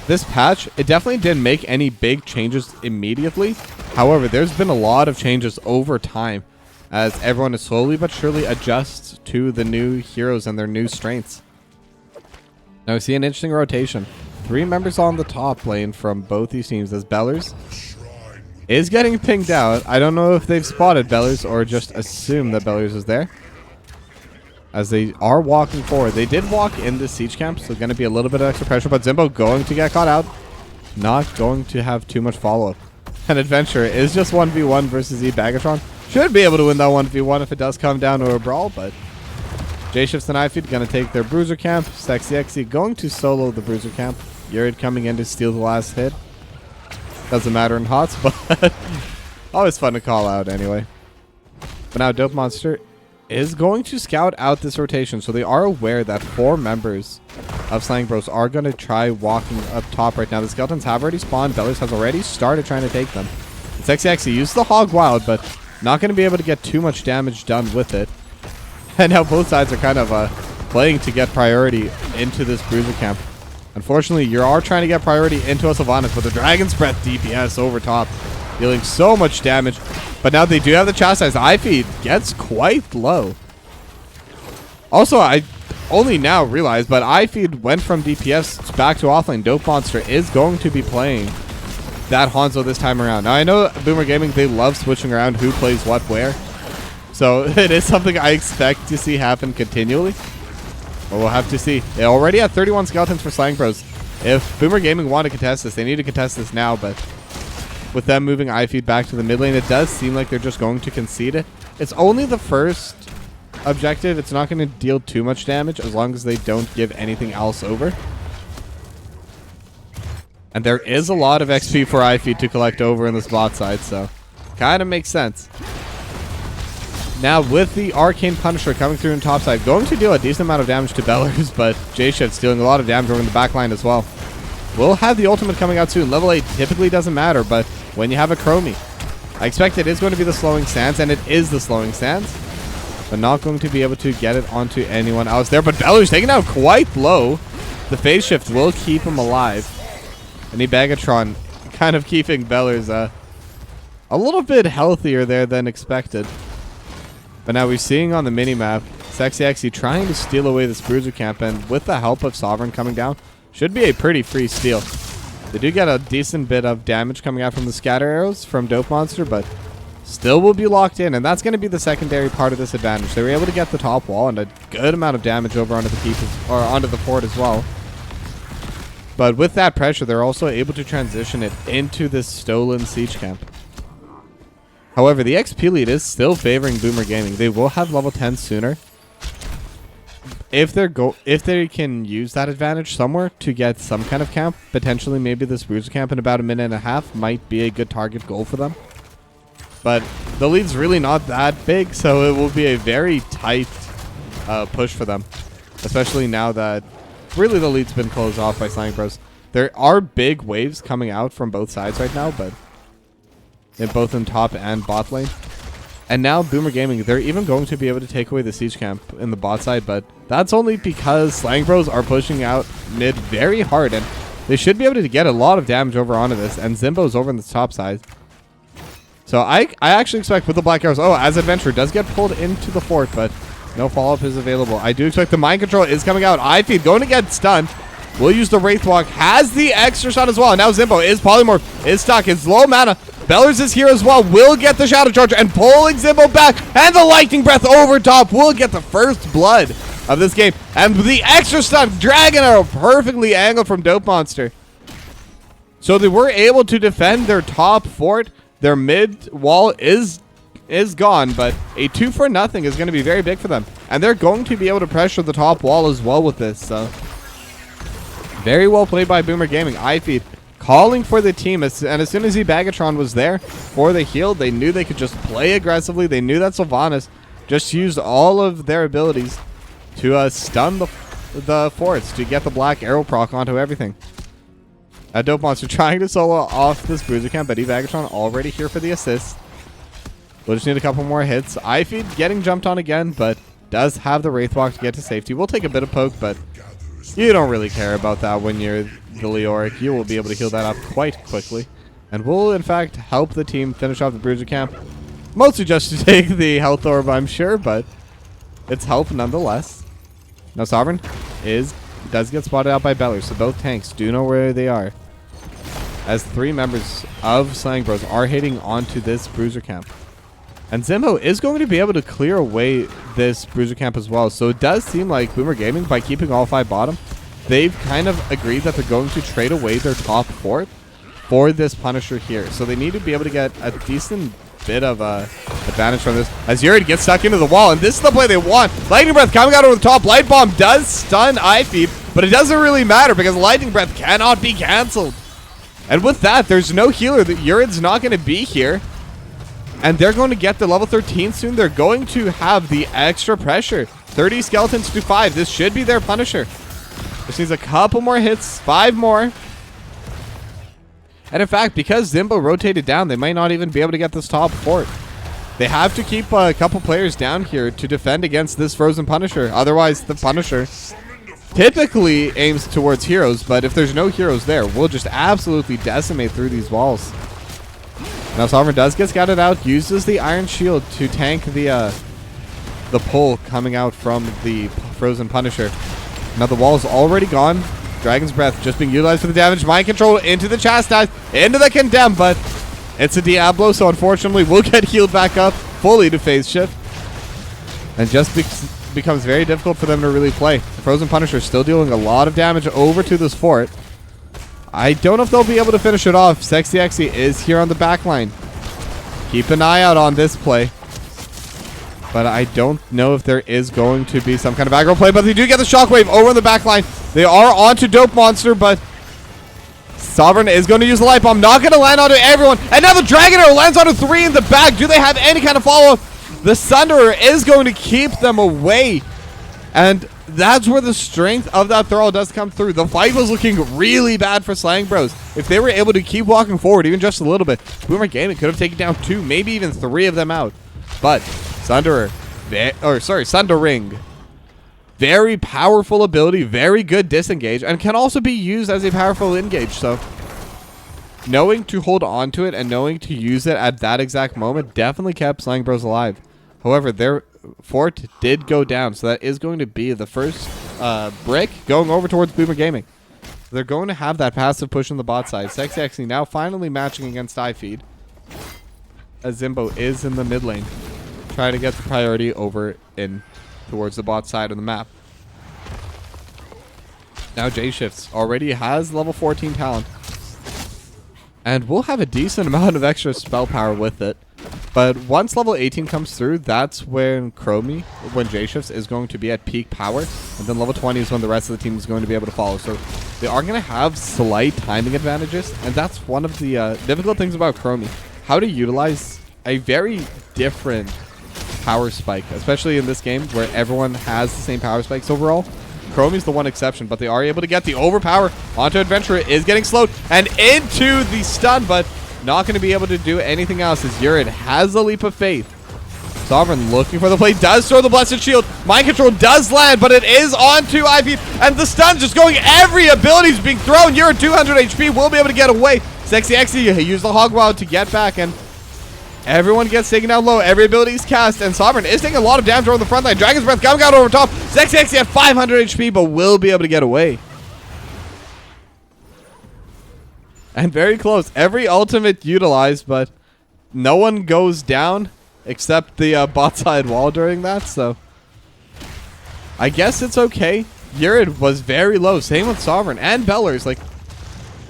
This patch, it definitely didn't make any big changes immediately. However, there's been a lot of changes over time as everyone is slowly but surely adjusts to the new heroes and their new strengths. Now we see an interesting rotation. 3 members on the top lane from both these teams as Bellers is getting pinged out. I don't know if they've spotted Bellers or just assume that Bellers is there. As they are walking forward. They did walk in the siege camp, so going to be a little bit of extra pressure, but Zimbo going to get caught out. Not going to have too much follow-up. An Adventurer is just 1v1 versus E-Bagatron. Should be able to win that 1v1 if it does come down to a brawl, but J-Shifts and iFeed going to take their Bruiser camp. Sexy Exy going to solo the Bruiser camp. Urid coming in to steal the last hit. Doesn't matter in HOTS, but always fun to call out anyway. But now Dope Monster is going to scout out this rotation, so they are aware that 4 members of Slang Bros are going to try walking up top right now. The skeletons have already spawned. Bellers has already started trying to take them. Sexy Exy used the Hog Wild, but not going to be able to get too much damage done with it. And now both sides are kind of playing to get priority into this Bruiser camp. Unfortunately, you are trying to get priority into a Sylvanas, but the Dragon's Breath DPS over top, dealing so much damage. But now they do have the Chastise. iFeed gets quite low. Also, I only now realized, but iFeed went from DPS back to offlane. Dope Monster is going to be playing that Hanzo this time around. Now, I know BoomerGaming, they love switching around who plays what where. So it is something I expect to see happen continually. But we'll have to see. They already have 31 skeletons for Slang Bros. If BoomerGaming want to contest this, they need to contest this now, but with them moving iFeed back to the mid lane, it does seem like they're just going to concede it. It's only the first objective. It's not going to deal too much damage as long as they don't give anything else over. And there is a lot of XP for iFeed to collect over in this bot side, so kind of makes sense. Now with the Arcane Punisher coming through in top side, going to deal a decent amount of damage to Bellers, but J-Shifts dealing a lot of damage over in the back line as well. will have the ultimate coming out soon. Level 8 typically doesn't matter, but when you have a Chromie, I expect it is going to be the slowing stance, and it is the slowing stance, but not going to be able to get it onto anyone else there. But Beller's taken out quite low. The phase shift will keep him alive. And the Bagatron kind of keeping Beller's a little bit healthier there than expected. But now we're seeing on the minimap, Sexy trying to steal away this Bruiser camp, and with the help of Sovereign coming down, should be a pretty free steal. They do get a decent bit of damage coming out from the scatter arrows from Dope Monster, but still will be locked in, and that's going to be the secondary part of this advantage. They were able to get the top wall and a good amount of damage over onto the keep or onto the fort as well. But with that pressure, they're also able to transition it into this stolen siege camp. However, the XP lead is still favoring BoomerGaming. They will have level 10 sooner. If they can use that advantage somewhere to get some kind of camp, potentially maybe this Bruiser camp in about a minute and a half might be a good target goal for them. But the lead's really not that big, so it will be a very tight push for them. Especially now that really the lead's been closed off by Slang Bros. There are big waves coming out from both sides right now, but both in top and bot lane. And now BoomerGaming, they're even going to be able to take away the siege camp in the bot side, but that's only because Slang Bros are pushing out mid very hard, and they should be able to get a lot of damage over onto this, and Zimbo's over on the top side. So I actually expect with the Black Arrows, as Adventure does get pulled into the fort, but no follow-up is available. I do expect the Mind Control is coming out. iFeed going to get stunned. Will use the Wraith Walk, has the extra shot as well. And now Zimbo is Polymorph, is stuck, is low mana. Bellers is here as well, will get the Shadow Charge and pulling Zimbo back. And the Lightning Breath over top will get the first blood of this game. And the extra stun, Dragon Arrow perfectly angled from Dope Monster. So they were able to defend their top fort. Their mid wall is gone, but a 2-for-0 is going to be very big for them. And they're going to be able to pressure the top wall as well with this, so very well played by BoomerGaming. iFeed calling for the team, and as soon as Bagatron was there for the heal, they knew they could just play aggressively. They knew that Sylvanas just used all of their abilities to stun the forts to get the Black Arrow proc onto everything. Dope Monster trying to solo off this Bruiser camp, but Bagatron already here for the assist. We'll just need a couple more hits. iFeed getting jumped on again, but does have the Wraith Walk to get to safety. We'll take a bit of poke, but you don't really care about that when you're the Leoric. You will be able to heal that up quite quickly. And will, in fact, help the team finish off the Bruiser camp. Mostly just to take the health orb, I'm sure, but it's help nonetheless. Now Sovereign does get spotted out by Beller, so both tanks do know where they are, as 3 members of Slang Bros are hitting onto this Bruiser camp. And Zimbo is going to be able to clear away this Bruiser camp as well. So it does seem like BoomerGaming, by keeping all 5 bottom, they've kind of agreed that they're going to trade away their top fort for this Punisher here. So they need to be able to get a decent bit of advantage from this, as Yuri gets stuck into the wall, and this is the play they want. Lightning Breath coming out over the top. Light Bomb does stun iFeed, but it doesn't really matter because Lightning Breath cannot be cancelled. And with that, there's no healer. Yurid's not going to be here. And they're going to get the level 13 soon. They're going to have the extra pressure. 30 skeletons to 5. This should be their Punisher. This needs a couple more hits. 5 more. And in fact, because Zimbo rotated down, they might not even be able to get this top fort. They have to keep a couple players down here to defend against this frozen Punisher. Otherwise, the Punisher typically aims towards heroes, but if there's no heroes there, we'll just absolutely decimate through these walls. Now Sovereign does get scouted out, uses the Iron Shield to tank the pull coming out from the frozen Punisher. Now the wall is already gone. Dragon's Breath just being utilized for the damage. Mind Control into the Chastise, into the Condemn, but it's a Diablo, so unfortunately we'll get healed back up fully to phase shift. And just becomes very difficult for them to really play. The frozen Punisher still dealing a lot of damage over to this fort. I don't know if they'll be able to finish it off. Sexy is here on the back line. Keep an eye out on this play. But I don't know if there is going to be some kind of aggro play. But they do get the Shockwave over on the back line. They are onto Dope Monster, but Sovereign is going to use the Light Bomb. Not going to land onto everyone. And now the Dragon Arrow lands onto 3 in the back. Do they have any kind of follow-up? The Sunderer is going to keep them away. And that's where the strength of that throw does come through. The fight was looking really bad for Slang Bros. If they were able to keep walking forward, even just a little bit, BoomerGaming could have taken down 2, maybe even 3 of them out. But Sundering, very powerful ability, very good disengage, and can also be used as a powerful engage. So knowing to hold on to it and knowing to use it at that exact moment definitely kept Slang Bros alive. However, their fort did go down, so that is going to be the first brick going over towards BoomerGaming. They're going to have that passive push on the bot side. Sexy now finally matching against iFeed, as Zimbo is in the mid lane, trying to get the priority over in towards the bot side of the map. Now J-Shifts already has level 14 talent, and we'll have a decent amount of extra spell power with it. But once level 18 comes through, that's when J-Shifts is going to be at peak power, and then level 20 is when the rest of the team is going to be able to follow. So they are going to have slight timing advantages, and that's one of the difficult things about Chromie. How to utilize a very different power spike, especially in this game where everyone has the same power spikes overall. Chromie's the one exception, but they are able to get the overpower onto Adventurer. Is getting slowed and into the stun, but not going to be able to do anything else as Urid has a leap of faith. Sovereign looking for the play, does throw the Blessed Shield. Mind Control does land, but it is onto iFeed, and the stun just going. Every ability is being thrown. Urid 200 HP, will be able to get away. Sexy used the Hog Wild to get back, and everyone gets taken down low. Every ability is cast, and Sovereign is taking a lot of damage over the front line. Dragon's Breath coming out over top. Sexy at 500 HP, but will be able to get away. And very close. Every ultimate utilized, but no one goes down except the bot side wall during that, so I guess it's okay. Urid was very low. Same with Sovereign and Bellers. Like,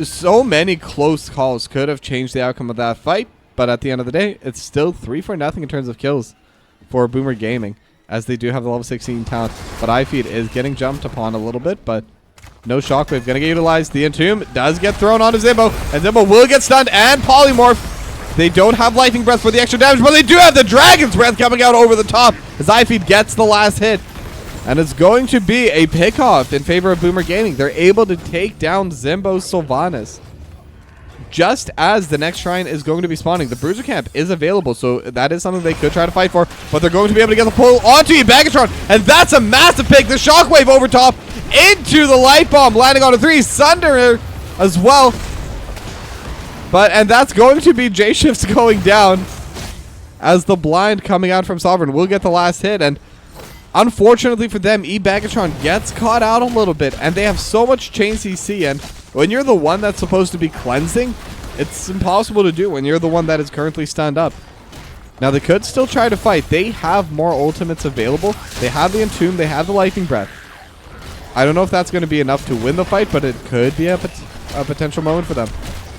so many close calls could have changed the outcome of that fight. But at the end of the day, it's still 3-0 in terms of kills for BoomerGaming, as they do have the level 16 talent. But iFeed is getting jumped upon a little bit, but no Shockwave going to get utilized. The Entomb does get thrown onto Zimbo, and Zimbo will get stunned and Polymorph. They don't have Lightning Breath for the extra damage, but they do have the Dragon's Breath coming out over the top as iFeed gets the last hit. And it's going to be a pickoff in favor of BoomerGaming. They're able to take down Zimbo Sylvanas just as the next shrine is going to be spawning. The Bruiser Camp is available, so that is something they could try to fight for, but they're going to be able to get the pull onto Bagatron, and that's a massive pick. The Shockwave over top into the Light Bomb, landing on a 3. Sunder as well. And that's going to be J-Shifts going down, as the blind coming out from Sovereign will get the last hit, and unfortunately for them, Bagatron gets caught out a little bit, and they have so much chain CC, and when you're the one that's supposed to be cleansing, it's impossible to do when you're the one that is currently stunned up. Now, they could still try to fight. They have more ultimates available. They have the Entomb. They have the Lightning Breath. I don't know if that's going to be enough to win the fight, but it could be a potential moment for them.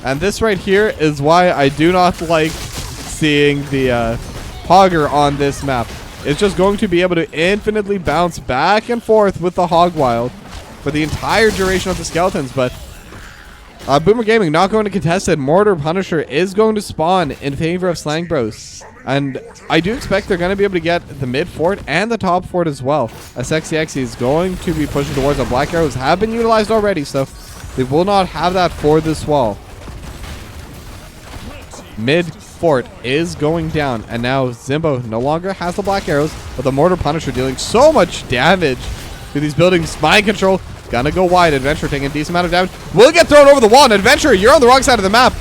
And this right here is why I do not like seeing the Hogger on this map. It's just going to be able to infinitely bounce back and forth with the Hog Wild for the entire duration of the Skeletons, but BoomerGaming not going to contest it. Mortar Punisher is going to spawn in favor of Slang Bros. And I do expect they're going to be able to get the mid fort and the top fort as well. A Sexy is going to be pushing towards them. Black Arrows have been utilized already, so they will not have that for this wall. Mid fort is going down, and now Zimbo no longer has the Black Arrows, but the Mortar Punisher dealing so much damage to these buildings. Mind Control gonna go wide. Adventure taking a decent amount of damage. Will get thrown over the wall. And Adventure, you're on the wrong side of the map.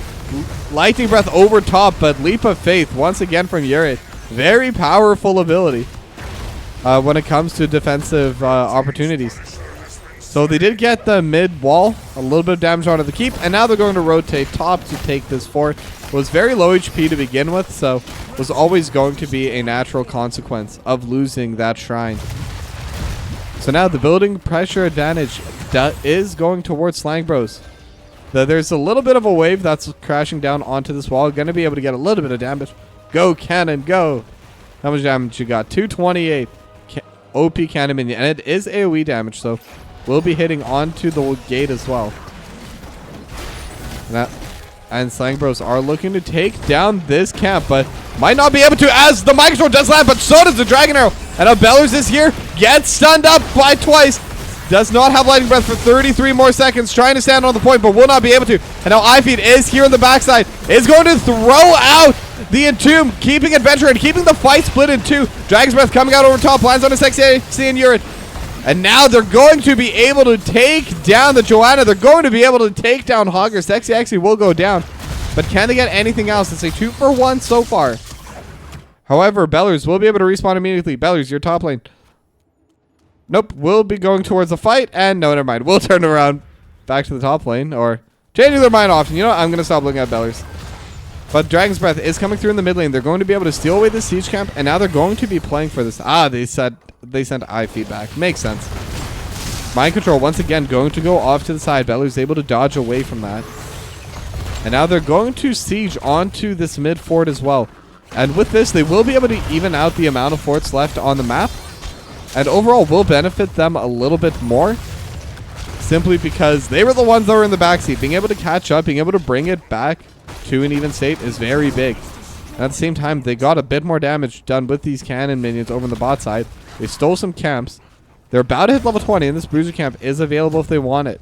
Lightning Breath over top, but Leap of Faith once again from Urid. Very powerful ability when it comes to defensive opportunities. So they did get the mid wall, a little bit of damage onto the keep, and now they're going to rotate top to take this fort. It was very low HP to begin with, so it was always going to be a natural consequence of losing that shrine. So now the building pressure advantage is going towards Slang Bros. There's a little bit of a wave that's crashing down onto this wall. Going to be able to get a little bit of damage. Go, cannon, go. How much damage you got? 228. OP cannon minion. And it is AoE damage, so we'll be hitting onto the gate as well. And Slang Bros are looking to take down this camp, but might not be able to, as the Mind Control does land, but so does the Dragon Arrow. And now Bellers is here. Gets stunned up by twice. Does not have Lightning Breath for 33 more seconds. Trying to stand on the point, but will not be able to. And now iFeed is here on the backside. Is going to throw out the Entomb, keeping Adventure and keeping the fight split in two. Dragon's Breath coming out over top. Lands on a Sexy and Urine. And now they're going to be able to take down the Joanna. They're going to be able to take down Hogger. Sexy actually will go down. But can they get anything else? It's a 2-for-1 so far. However, Bellers will be able to respawn immediately. Bellers, your top lane. Nope, we'll be going towards the fight. And no, never mind. We'll turn around back to the top lane. Or changing their mind often. You know what? I'm going to stop looking at Bellers. But Dragon's Breath is coming through in the mid lane. They're going to be able to steal away the siege camp. And now they're going to be playing for this. Ah, they sent eye feedback. Makes sense. Mind control once again going to go off to the side. Bellers able to dodge away from that. And now they're going to siege onto this mid fort as well. And with this, they will be able to even out the amount of forts left on the map. And overall will benefit them a little bit more. Simply because they were the ones that were in the backseat. Being able to catch up, being able to bring it back to an even state is very big. And at the same time, they got a bit more damage done with these cannon minions over on the bot side. They stole some camps. They're about to hit level 20, and this bruiser camp is available if they want it.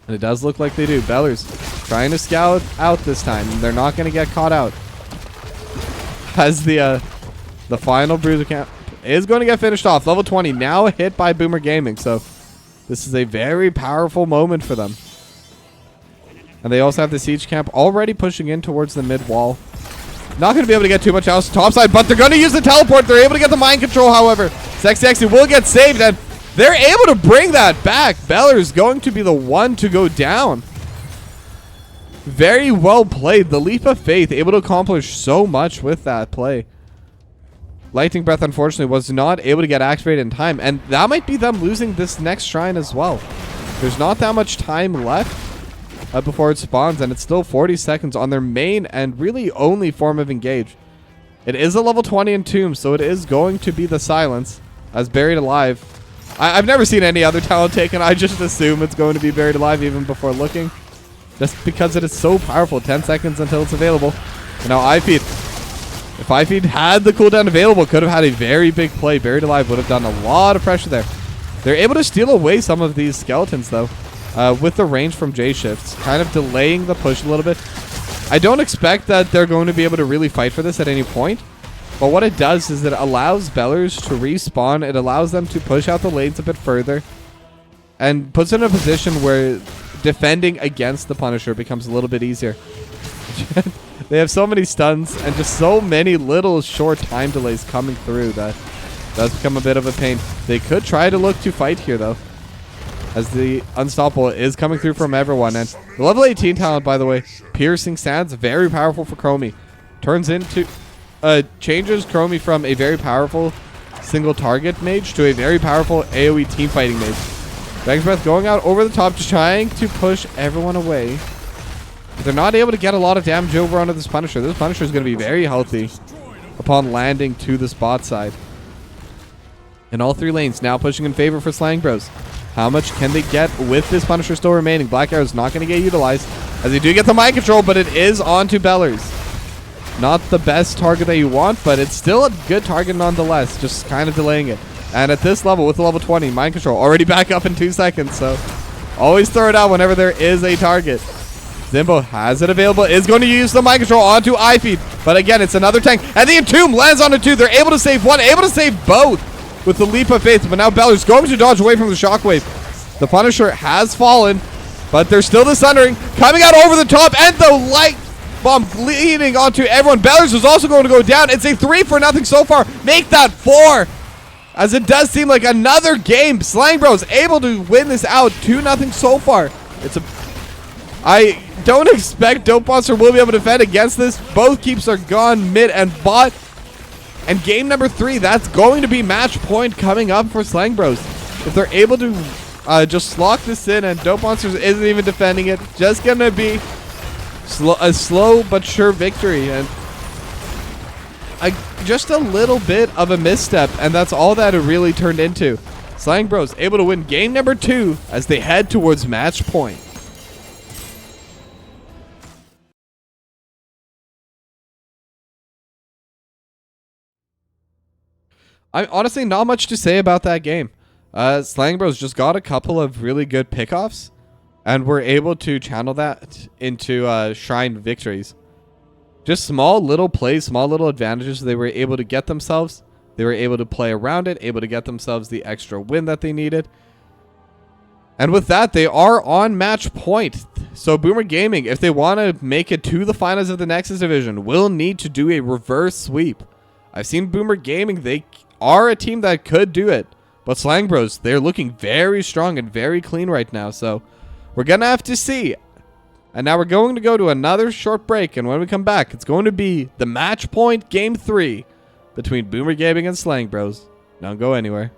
And it does look like they do. Bellers trying to scout out this time. They're not going to get caught out. As the final bruiser camp is going to get finished off. Level 20 now hit by BoomerGaming. So this is a very powerful moment for them. And they also have the siege camp already pushing in towards the mid wall. Not going to be able to get too much else topside, but they're going to use the teleport. They're able to get the mind control, however. Sexy will get saved, and they're able to bring that back. Beller's going to be the one to go down. Very well played. The leap of faith, able to accomplish so much with that play. Lightning Breath, unfortunately, was not able to get activated in time, and that might be them losing this next shrine as well. There's not that much time left before it spawns, and it's still 40 seconds on their main and really only form of engage. It is a level 20 Entomb, so it is going to be the Silence as Buried Alive. I've never seen any other talent taken. I just assume it's going to be Buried Alive even before looking, just because it is so powerful. 10 seconds until it's available. And now iFeed. If iFeed had the cooldown available, could have had a very big play. Buried Alive would have done a lot of pressure there. They're able to steal away some of these skeletons, though, with the range from J-Shifts, kind of delaying the push a little bit. I don't expect that they're going to be able to really fight for this at any point, but what it does is it allows Bellers to respawn. It allows them to push out the lanes a bit further and puts them in a position where defending against the Punisher becomes a little bit easier. They have so many stuns and just so many little short time delays coming through that does become a bit of a pain. They could try to look to fight here, though, as the Unstoppable is coming through from everyone. And the level 18 talent, by the way, Piercing Sands, very powerful for Chromie. Turns into, changes Chromie from a very powerful single target mage to a very powerful AoE team fighting mage. Dragon's Breath going out over the top, trying to push everyone away. But they're not able to get a lot of damage over onto this Punisher. This Punisher is going to be very healthy upon landing to the spot side. And all three lanes now pushing in favor for Slang Bros. How much can they get with this Punisher still remaining? Black Arrow's not going to get utilized, as they do get the mind control, but it is onto Bellers. Not the best target that you want, but it's still a good target nonetheless, just kind of delaying it. And at this level, with the level 20, mind control already back up in 2 seconds, so always throw it out whenever there is a target. Zimbo has it available, is going to use the mind control onto iFeed, but again, it's another tank, and the Entomb lands on it too. They're able to save one, able to save both with the leap of faith, but now Beller's going to dodge away from the shockwave. The Punisher has fallen, but there's still the Sundering coming out over the top, and the light bomb bleeding onto everyone. Bellers is also going to go down. It's a 3-for-0 so far. Make that 4, as it does seem like another game. Slang Bros able to win this out 2-0 so far. I don't expect Dope Monster will be able to defend against this. Both keeps are gone mid and bot. And game number 3, that's going to be match point coming up for Slang Bros. If they're able to just lock this in, and Dope Monsters isn't even defending it, just going to be a slow but sure victory. And just a little bit of a misstep, and that's all that it really turned into. Slang Bros able to win game number 2 as they head towards match point. I honestly not much to say about that game. Slang Bros just got a couple of really good pickoffs, and were able to channel that into shrine victories. Just small little plays, small little advantages they were able to get themselves. They were able to play around it, able to get themselves the extra win that they needed. And with that, they are on match point. So BoomerGaming, if they want to make it to the finals of the Nexus Division, will need to do a reverse sweep. I've seen BoomerGaming, they are a team that could do it. But Slang Bros, they're looking very strong and very clean right now. So we're going to have to see. And now we're going to go to another short break. And when we come back, it's going to be the match point game 3 between BoomerGaming and Slang Bros. Don't go anywhere.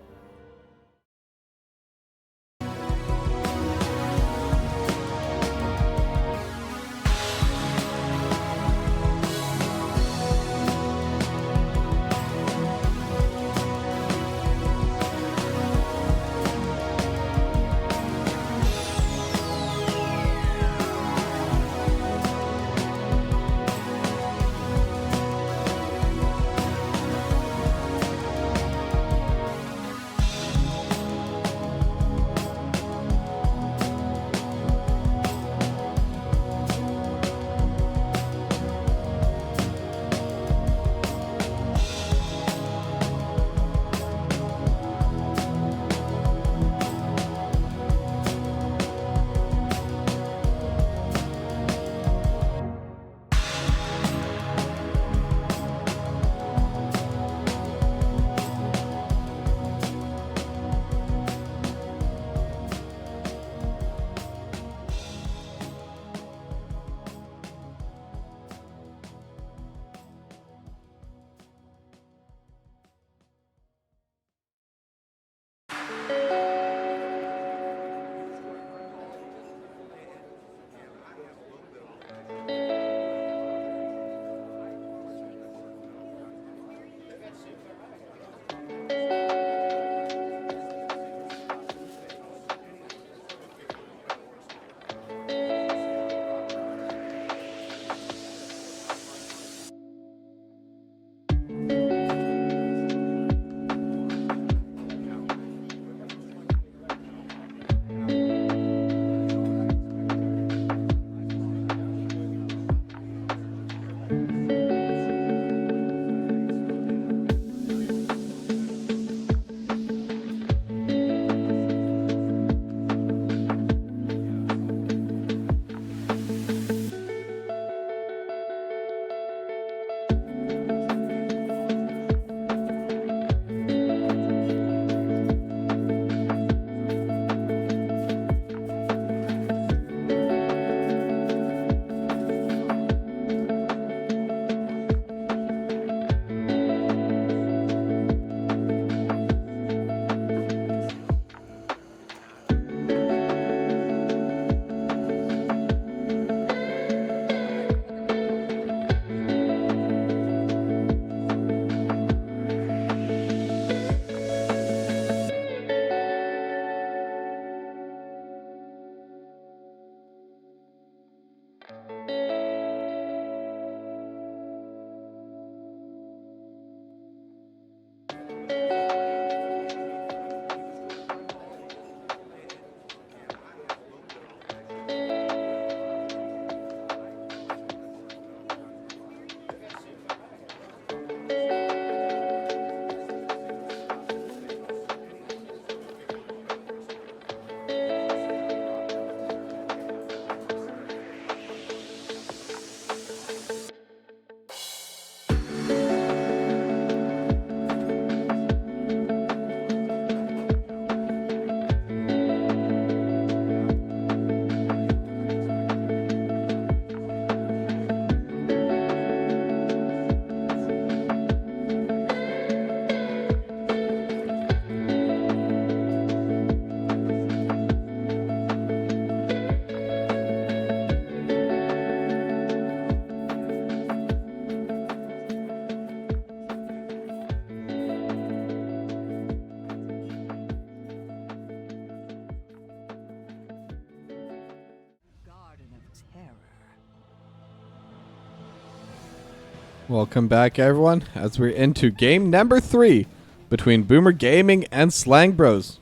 Welcome back, everyone, as we're into game number 3 between BoomerGaming and Slang Bros.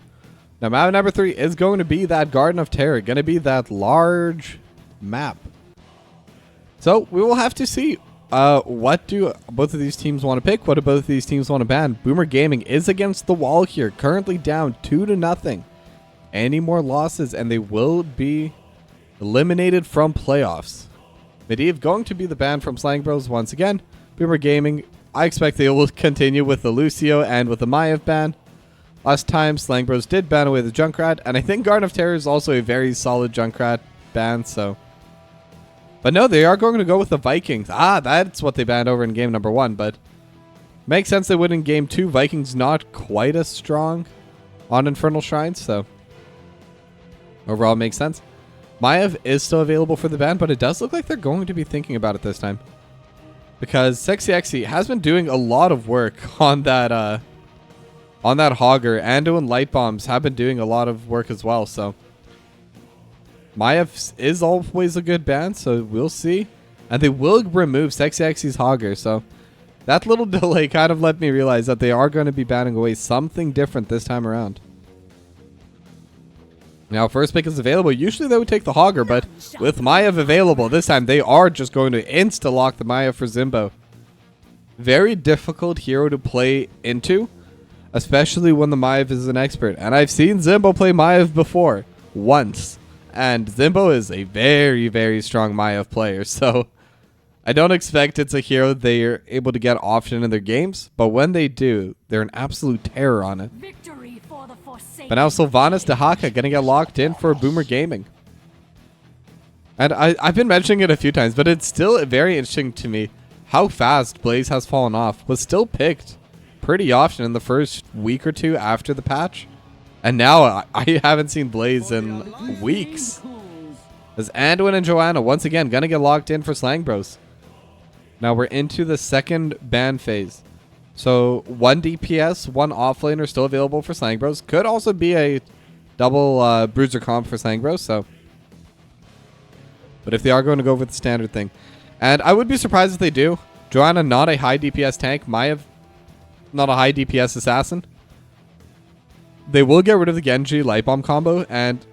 Now, map number 3 is going to be that Garden of Terror, going to be that large map. So we will have to see what do both of these teams want to pick. What do both of these teams want to ban? BoomerGaming is against the wall here, currently down 2-0. Any more losses and they will be eliminated from playoffs. Medivh going to be the ban from Slang Bros once again. BoomerGaming, I expect they will continue with the Lucio and with the Maiev ban. Last time, Slang Bros did ban away the Junkrat, and I think Garden of Terror is also a very solid Junkrat ban, so... But no, they are going to go with the Vikings. Ah, that's what they banned over in game number 1, but... Makes sense they would in game 2. Vikings not quite as strong on Infernal Shrines, so... Overall, makes sense. Maiev is still available for the ban, but it does look like they're going to be thinking about it this time. Because SexyXy has been doing a lot of work on that Hogger. Ando and Light Bombs have been doing a lot of work as well, so... Maiev is always a good ban, so we'll see. And they will remove SexyXy's Hogger, so... That little delay kind of let me realize that they are going to be banning away something different this time around. Now, first pick is available. Usually they would take the Hogger, but with Maiev available, this time they are just going to insta-lock the Maiev for Zimbo. Very difficult hero to play into, especially when the Maiev is an expert. And I've seen Zimbo play Maiev before, once. And Zimbo is a very, very strong Maiev player, so I don't expect it's a hero they're able to get often in their games, but when they do, they're an absolute terror on it. But now Sylvanas Dehaka going to get locked in for BoomerGaming. And I've been mentioning it a few times, but it's still very interesting to me how fast Blaze has fallen off. Was still picked pretty often in the first week or two after the patch. And now I haven't seen Blaze in weeks. As Anduin and Joanna once again going to get locked in for Slang Bros. Now we're into the second ban phase. So 1 DPS, 1 offlaner still available for Slang Bros. Could also be a double bruiser comp for Slang Bros. So, but if they are going to go with the standard thing, and I would be surprised if they do. Joanna not a high DPS tank, Maiev not a high DPS assassin. They will get rid of the Genji Light Bomb combo and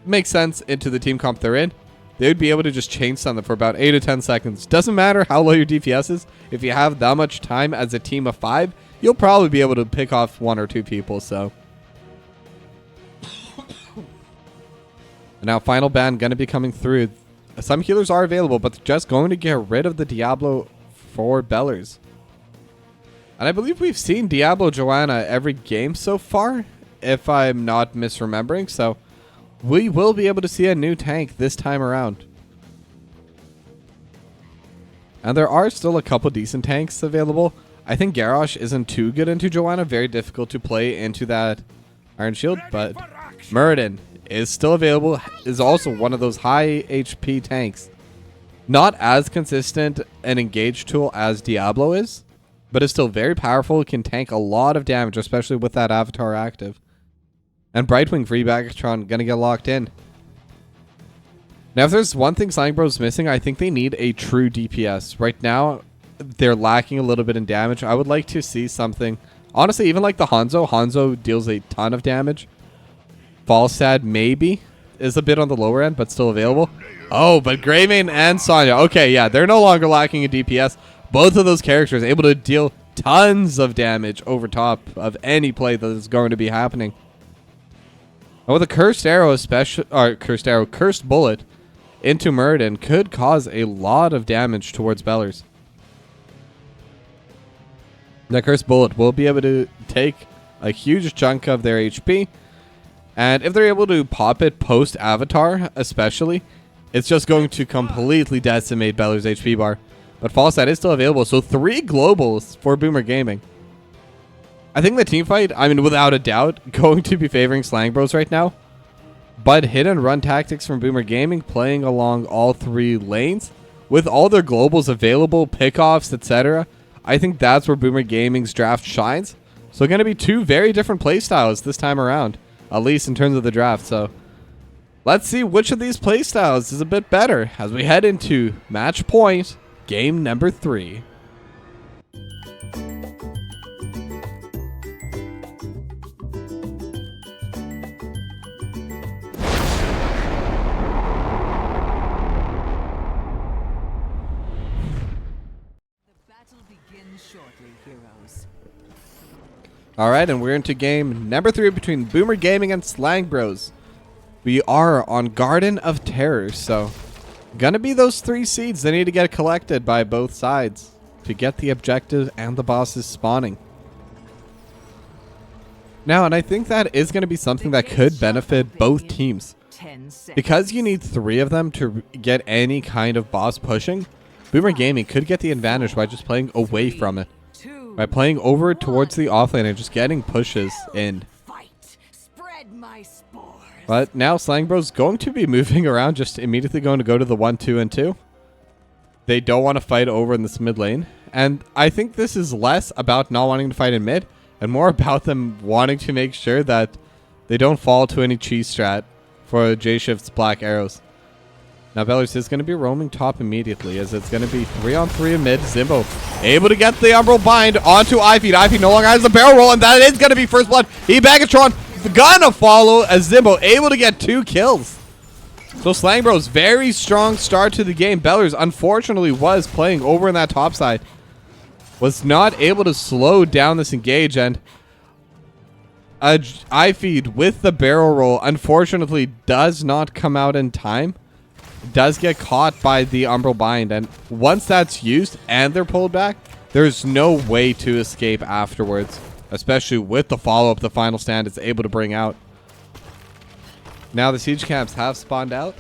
makes sense into the team comp they're in. They would be able to just chain stun them for about 8 to 10 seconds. Doesn't matter how low your DPS is. If you have that much time as a team of 5, you'll probably be able to pick off 1 or 2 people. So, and now final ban going to be coming through. Some healers are available, but they're just going to get rid of the Diablo for Bellers. And I believe we've seen Diablo Joanna every game so far, if I'm not misremembering. So we will be able to see a new tank this time around. And there are still a couple decent tanks available. I think Garrosh isn't too good into Joanna. Very difficult to play into that Iron Shield. But Muradin is still available. Is also one of those high HP tanks. Not as consistent an engage tool as Diablo is. But is still very powerful. Can tank a lot of damage, especially with that avatar active. And Brightwing Free Bagatron gonna get locked in. Now, if there's one thing Slang Bros is missing, I think they need a true DPS. Right now, they're lacking a little bit in damage. I would like to see something. Honestly, even like the Hanzo. Hanzo deals a ton of damage. Falstad maybe is a bit on the lower end, but still available. Oh, but Greymane and Sonya. Okay, yeah, they're no longer lacking in DPS. Both of those characters able to deal tons of damage over top of any play that is going to be happening. And with a Cursed Arrow, Cursed Bullet into Muradin could cause a lot of damage towards Bellers. That Cursed Bullet will be able to take a huge chunk of their HP. And if they're able to pop it post-Avatar, especially, it's just going to completely decimate Bellers' HP bar. But Falstad is still available, so 3 globals for BoomerGaming. I think the team fight, I mean, without a doubt, going to be favoring Slang Bros right now. But hit and run tactics from BoomerGaming, playing along all 3 lanes, with all their globals available, pickoffs, etc. I think that's where BoomerGaming's draft shines. So going to be 2 very different playstyles this time around, at least in terms of the draft. So let's see which of these playstyles is a bit better as we head into match point, game number 3. shortly, heroes. All right, and we're into game number 3 between BoomerGaming and Slang Bros. We are on Garden of Terror, so gonna be those 3 seeds that need to get collected by both sides to get the objective and the bosses spawning. Now, and I think that is going to be something that could benefit both teams. Because you need 3 of them to get any kind of boss pushing, BoomerGaming could get the advantage by just playing away from it. By playing over towards the offlane and just getting pushes in. But now Slang Bros going to be moving around, just immediately going to go to the 1, 2, and 2. They don't want to fight over in this mid lane. And I think this is less about not wanting to fight in mid and more about them wanting to make sure that they don't fall to any cheese strat for J-Shift's Black Arrows. Now Bellers is going to be roaming top immediately, as it's going to be 3-on-3 in mid. Zimbo able to get the Umbral Bind onto iFeed. iFeed no longer has the barrel roll, and that is going to be first blood. Bagatron gonna follow as Zimbo able to get 2 kills. So Slang Bros, very strong start to the game. Bellers unfortunately was playing over in that top side. Was not able to slow down this engage, and iFeed with the barrel roll unfortunately does not come out in time. Does get caught by the Umbral Bind, and once that's used and they're pulled back, there's no way to escape afterwards, especially with the follow-up the final stand is able to bring out. Now the siege camps have spawned out.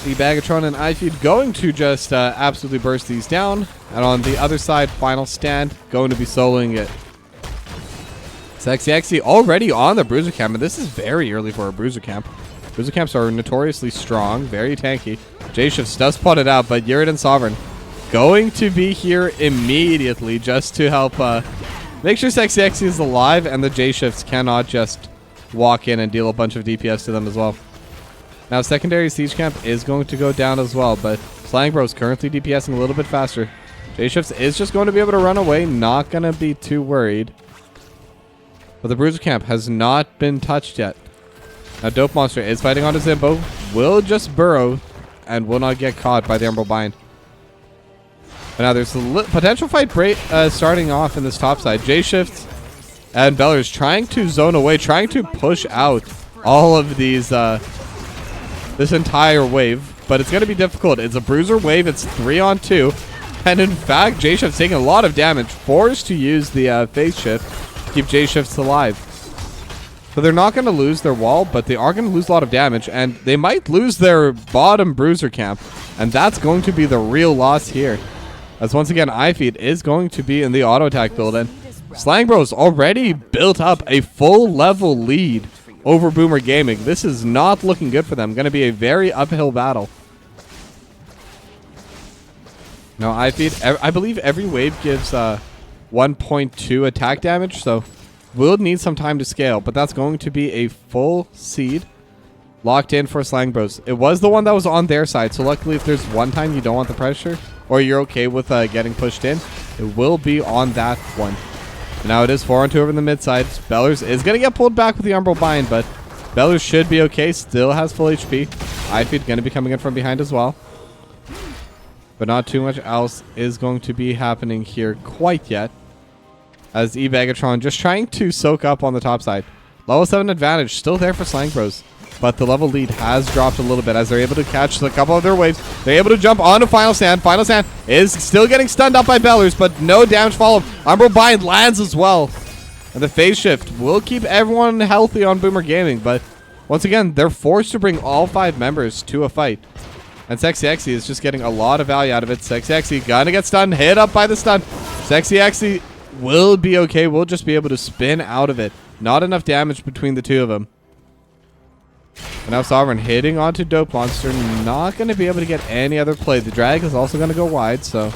The Bagatron and iFeed going to just absolutely burst these down. And on the other side, final stand going to be soloing it. Sexy Xy already on the bruiser camp, and this is very early for a bruiser camp. Bruiser camps are notoriously strong, very tanky. J-Shifts does spot it out, but Yurid and Sovereign going to be here immediately just to help make sure Sexy Xy is alive, and the J-Shifts cannot just walk in and deal a bunch of DPS to them as well. Now secondary siege camp is going to go down as well, but Slang Bros currently DPSing a little bit faster. J-Shifts is just going to be able to run away, not going to be too worried. But the bruiser camp has not been touched yet. Now Dope Monster is fighting onto Zimbo, will just burrow and will not get caught by the Umbral Bind. But now there's a potential fight starting off in this top side. J-Shifts and Bellers trying to zone away, trying to push out all of these this entire wave, but it's going to be difficult. It's a bruiser wave. It's 3-on-2, and in fact, J-Shift's taking a lot of damage, forced to use the phase shift to keep J-Shifts alive. So they're not going to lose their wall, but they are going to lose a lot of damage, and they might lose their bottom bruiser camp, and that's going to be the real loss here. As once again, iFeed is going to be in the auto attack build, and Slang Bros already built up a full level lead over BoomerGaming. This is not looking good for them. Going to be a very uphill battle. Now, iFeed, I believe every wave gives 1.2 attack damage, so we'll need some time to scale, but that's going to be a full seed locked in for Slang Bros. It was the one that was on their side, so luckily if there's one time you don't want the pressure, or you're okay with getting pushed in, it will be on that one. Now it is 4-on-2 over in the mid side. Bellers is going to get pulled back with the Umbral Bind, but Bellers should be okay. Still has full HP. iFeed going to be coming in from behind as well. But not too much else is going to be happening here quite yet. As Bagatron just trying to soak up on the top side. Level 7 advantage still there for Slang Bros, but the level lead has dropped a little bit as they're able to catch a couple of their waves. They're able to jump onto Final Stand. Final Stand is still getting stunned up by Bellers, but no damage followed. Umbral Bind lands as well. And the phase shift will keep everyone healthy on BoomerGaming, but once again, they're forced to bring all 5 members to a fight. And Sexy Xy is just getting a lot of value out of it. Sexy Xy gonna get stunned, hit up by the stun. Sexy Xy will be okay. We'll just be able to spin out of it. Not enough damage between the two of them. And now Sovereign hitting onto Dope Monster. Not going to be able to get any other play. The drag is also going to go wide, so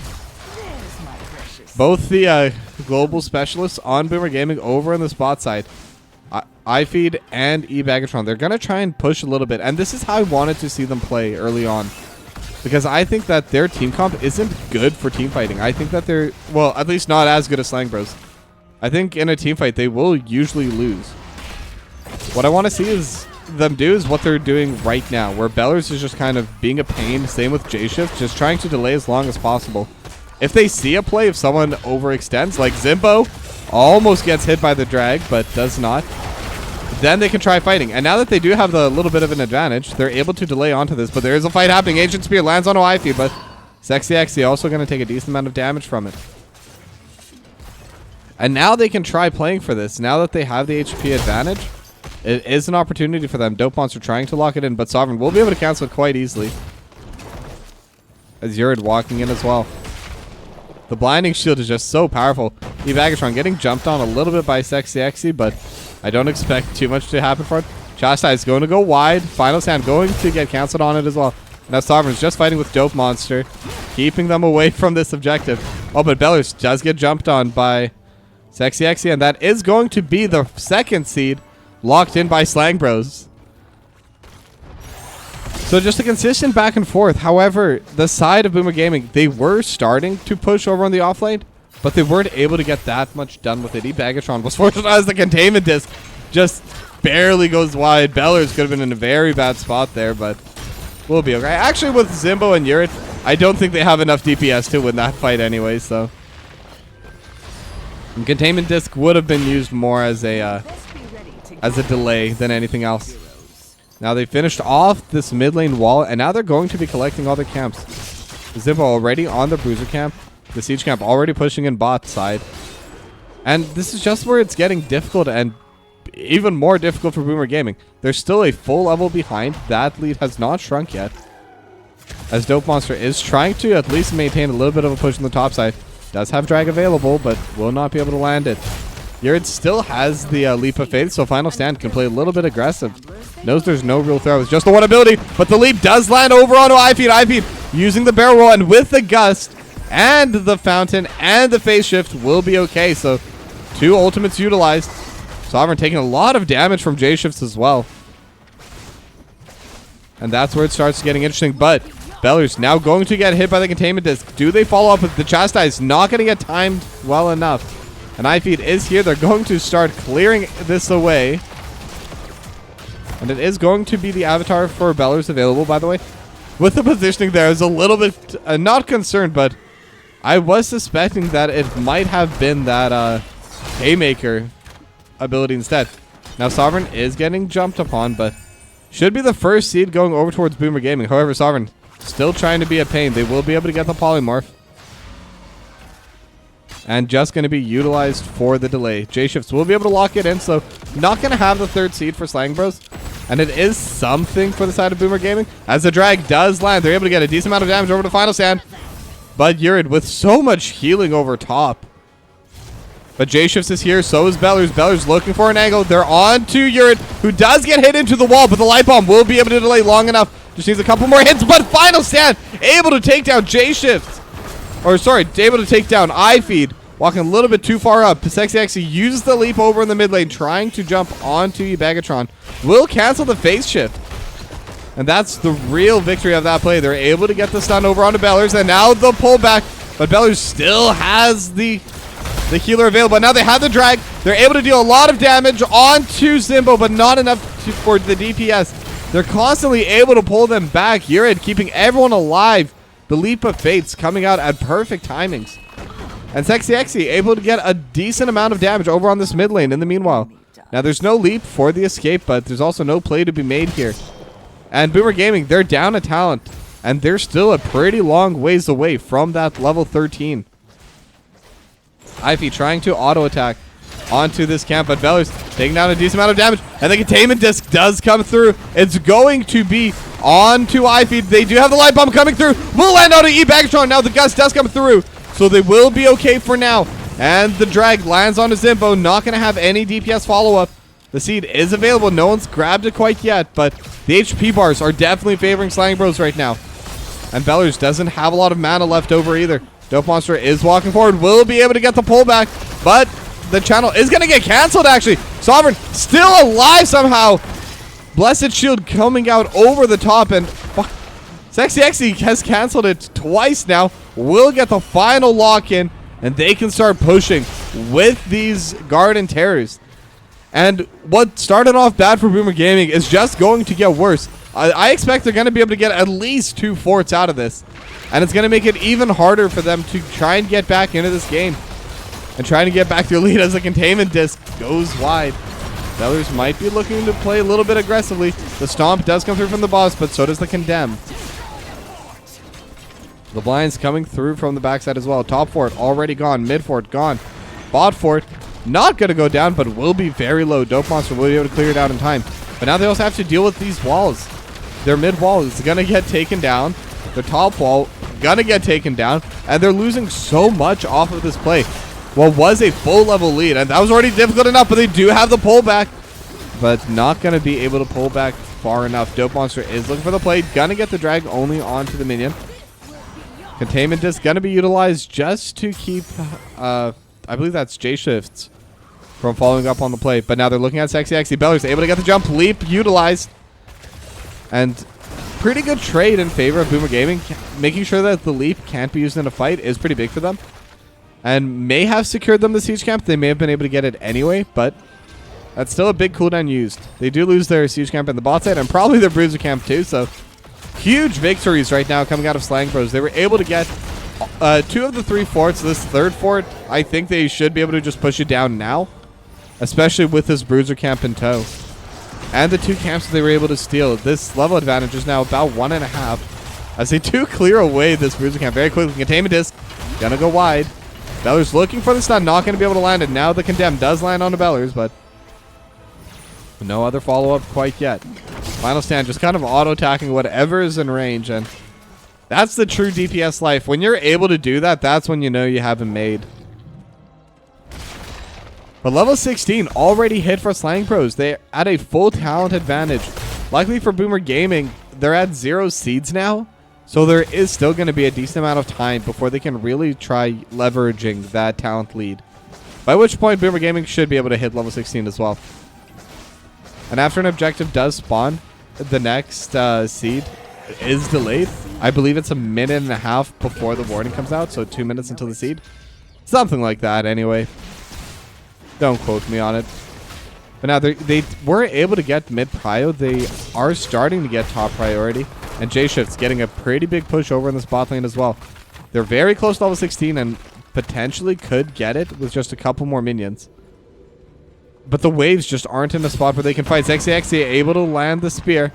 both the global specialists on BoomerGaming over in the spot side, iFeed and Bagatron, they're going to try and push a little bit. And this is how I wanted to see them play early on, because I think that their team comp isn't good for team fighting. I think that they're, well, at least not as good as Slang Bros. I think in a team fight, they will usually lose. What I want to see is them do is what they're doing right now, where Bellers is just kind of being a pain. Same with J-Shift, just trying to delay as long as possible. if they see a play, if someone overextends, like Zimbo almost gets hit by the drag, but does not, then they can try fighting. And now that they do have the little bit of an advantage, they're able to delay onto this, but there is a fight happening. Ancient Spear lands on Wifey, but Sexy Exy also going to take a decent amount of damage from it. And now they can try playing for this. Now that they have the HP advantage, it is an opportunity for them. Dope Monster trying to lock it in, but Sovereign will be able to cancel it quite easily. As Yurid walking in as well. The blinding shield is just so powerful. Evagatron getting jumped on a little bit by Sexy Exy, but I don't expect too much to happen for it. Chastise going to go wide. Final Stand going to get canceled on it as well. Now Sovereign's just fighting with Dope Monster, keeping them away from this objective. Oh, but Bellers does get jumped on by Sexy Exy, and that is going to be the second seed locked in by Slang Bros. So just a consistent back and forth. However, the side of BoomerGaming, they were starting to push over on the offlane, but they weren't able to get that much done with it. Ebagatron was fortunate as the containment disc just barely goes wide. Bellers could have been in a very bad spot there, but we'll be okay. Actually, with Zimbo and Yurid, I don't think they have enough DPS to win that fight anyway, so. And containment disc would have been used more as a delay than anything else. Now they finished off this mid lane wall, and now they're going to be collecting all their camps. Zimbo already on the Bruiser camp. The Siege camp already pushing in bot side. And this is just where it's getting difficult, and even more difficult for BoomerGaming. They're still a full level behind. That lead has not shrunk yet, as Dope Monster is trying to at least maintain a little bit of a push on the top side. Does have drag available, but will not be able to land it. Yurid still has the Leap of Faith, so Final Stand can play a little bit aggressive. Knows there's no real throw. It's just the one ability, but the leap does land over onto iFeed. iFeed using the barrel roll, and with the Gust and the Fountain and the Phase Shift will be okay. So 2 ultimates utilized. Sovereign taking a lot of damage from J-Shifts as well. And that's where it starts getting interesting, but Bellers now going to get hit by the containment disc. Do they follow up with the Chastise? Not going to get timed well enough. And iFeed is here. They're going to start clearing this away. And it is going to be the avatar for Bellers available, by the way. With the positioning there, I was a little bit not concerned, but I was suspecting that it might have been that Haymaker ability instead. Now Sovereign is getting jumped upon, but should be the first seed going over towards BoomerGaming. However, Sovereign still trying to be a pain. They will be able to get the polymorph. And just going to be utilized for the delay. J-Shifts will be able to lock it in, so not going to have the third seed for Slang Bros. And it is something for the side of BoomerGaming, as the drag does land. They're able to get a decent amount of damage over to Final Stand. But Yurid with so much healing over top. But J-Shifts is here, so is Bellers. Bellers looking for an angle. They're on to Yurid, who does get hit into the wall, but the Light Bomb will be able to delay long enough. Just needs a couple more hits, but Final Stand able to take down J-Shifts. Or sorry, able to take down iFeed. Walking a little bit too far up. Sexy actually uses the leap over in the mid lane, trying to jump onto Ebagatron. Will cancel the phase shift. And that's the real victory of that play. They're able to get the stun over onto Bellers, and now the pullback. But Bellers still has the healer available. Now they have the drag. They're able to deal a lot of damage onto Zimbo, but not enough for the DPS. They're constantly able to pull them back. Yurid keeping everyone alive. The leap of fates coming out at perfect timings. And Sexy Exy able to get a decent amount of damage over on this mid lane in the meanwhile. Now there's no leap for the escape, but there's also no play to be made here. And BoomerGaming, they're down a talent. And they're still a pretty long ways away from that level 13. Ivy trying to auto attack onto this camp, but Bellers taking down a decent amount of damage. And the containment disc does come through. It's going to be onto Ivy. They do have the light bomb coming through. Will land onto Ebagatron. Now the gust does come through. So they will be okay for now. And the drag lands onto Zimbo. Not going to have any DPS follow-up. The seed is available. No one's grabbed it quite yet, but the HP bars are definitely favoring Slang Bros right now. And Bellers doesn't have a lot of mana left over either. Dope Monster is walking forward. Will be able to get the pullback, but the channel is going to get canceled, actually. Sovereign still alive somehow. Blessed Shield coming out over the top, and Sexy Exy has canceled it twice now. Will get the final lock in, and they can start pushing with these Garden Terrors. And what started off bad for BoomerGaming is just going to get worse. I expect they're going to be able to get at least 2 forts out of this. And it's going to make it even harder for them to try and get back into this game. And trying to get back their lead as the containment disc goes wide. Bellers might be looking to play a little bit aggressively. The stomp does come through from the boss, but so does the condemn. The blinds coming through from the backside as well. Top fort already gone. Mid fort gone. Bot fort not going to go down, but will be very low. Dope Monster will be able to clear it out in time. But now they also have to deal with these walls. Their mid wall is going to get taken down. Their top wall going to get taken down. And they're losing so much off of this play. What was a full level lead, and that was already difficult enough, but they do have the pullback. But not going to be able to pull back far enough. Dope Monster is looking for the play. Going to get the drag only onto the minion. Containment disc going to be utilized just to keep, I believe that's J-Shifts from following up on the play. But now they're looking at Sexy Xy. Beller's able to get the jump. Leap utilized. And pretty good trade in favor of BoomerGaming. Making sure that the leap can't be used in a fight is pretty big for them. And may have secured them the siege camp. They may have been able to get it anyway, but that's still a big cooldown used. They do lose their siege camp in the bot side and probably their bruiser camp too, so huge victories right now coming out of Slang Bros. They were able to get 2 of the 3 forts. This 3rd fort, I think they should be able to just push it down now, especially with this bruiser camp in tow. And the 2 camps that they were able to steal. This level advantage is now about 1.5 as they do clear away this bruiser camp very quickly. Containment disc gonna go wide. Bellers looking for the stun, not going to be able to land it. Now the condemn does land on the Bellers, but no other follow-up quite yet. Final stand just kind of auto-attacking whatever is in range, and that's the true DPS life. When you're able to do that, that's when you know you have it made. But level 16 already hit for Slang Bros. They're at a full talent advantage. Luckily for BoomerGaming, they're at 0 seeds now. So there is still going to be a decent amount of time before they can really try leveraging that talent lead. By which point, BoomerGaming should be able to hit level 16 as well. And after an objective does spawn, the next seed is delayed. I believe it's 1.5 minutes before the warning comes out, so 2 minutes until the seed. Something like that, anyway. Don't quote me on it. But now they were able to get mid-prio. They are starting to get top priority. And J-Shift's getting a pretty big push over in this bot lane as well. They're very close to level 16 and potentially could get it with just a couple more minions. But the waves just aren't in a spot where they can fight. Sexy Xy able to land the spear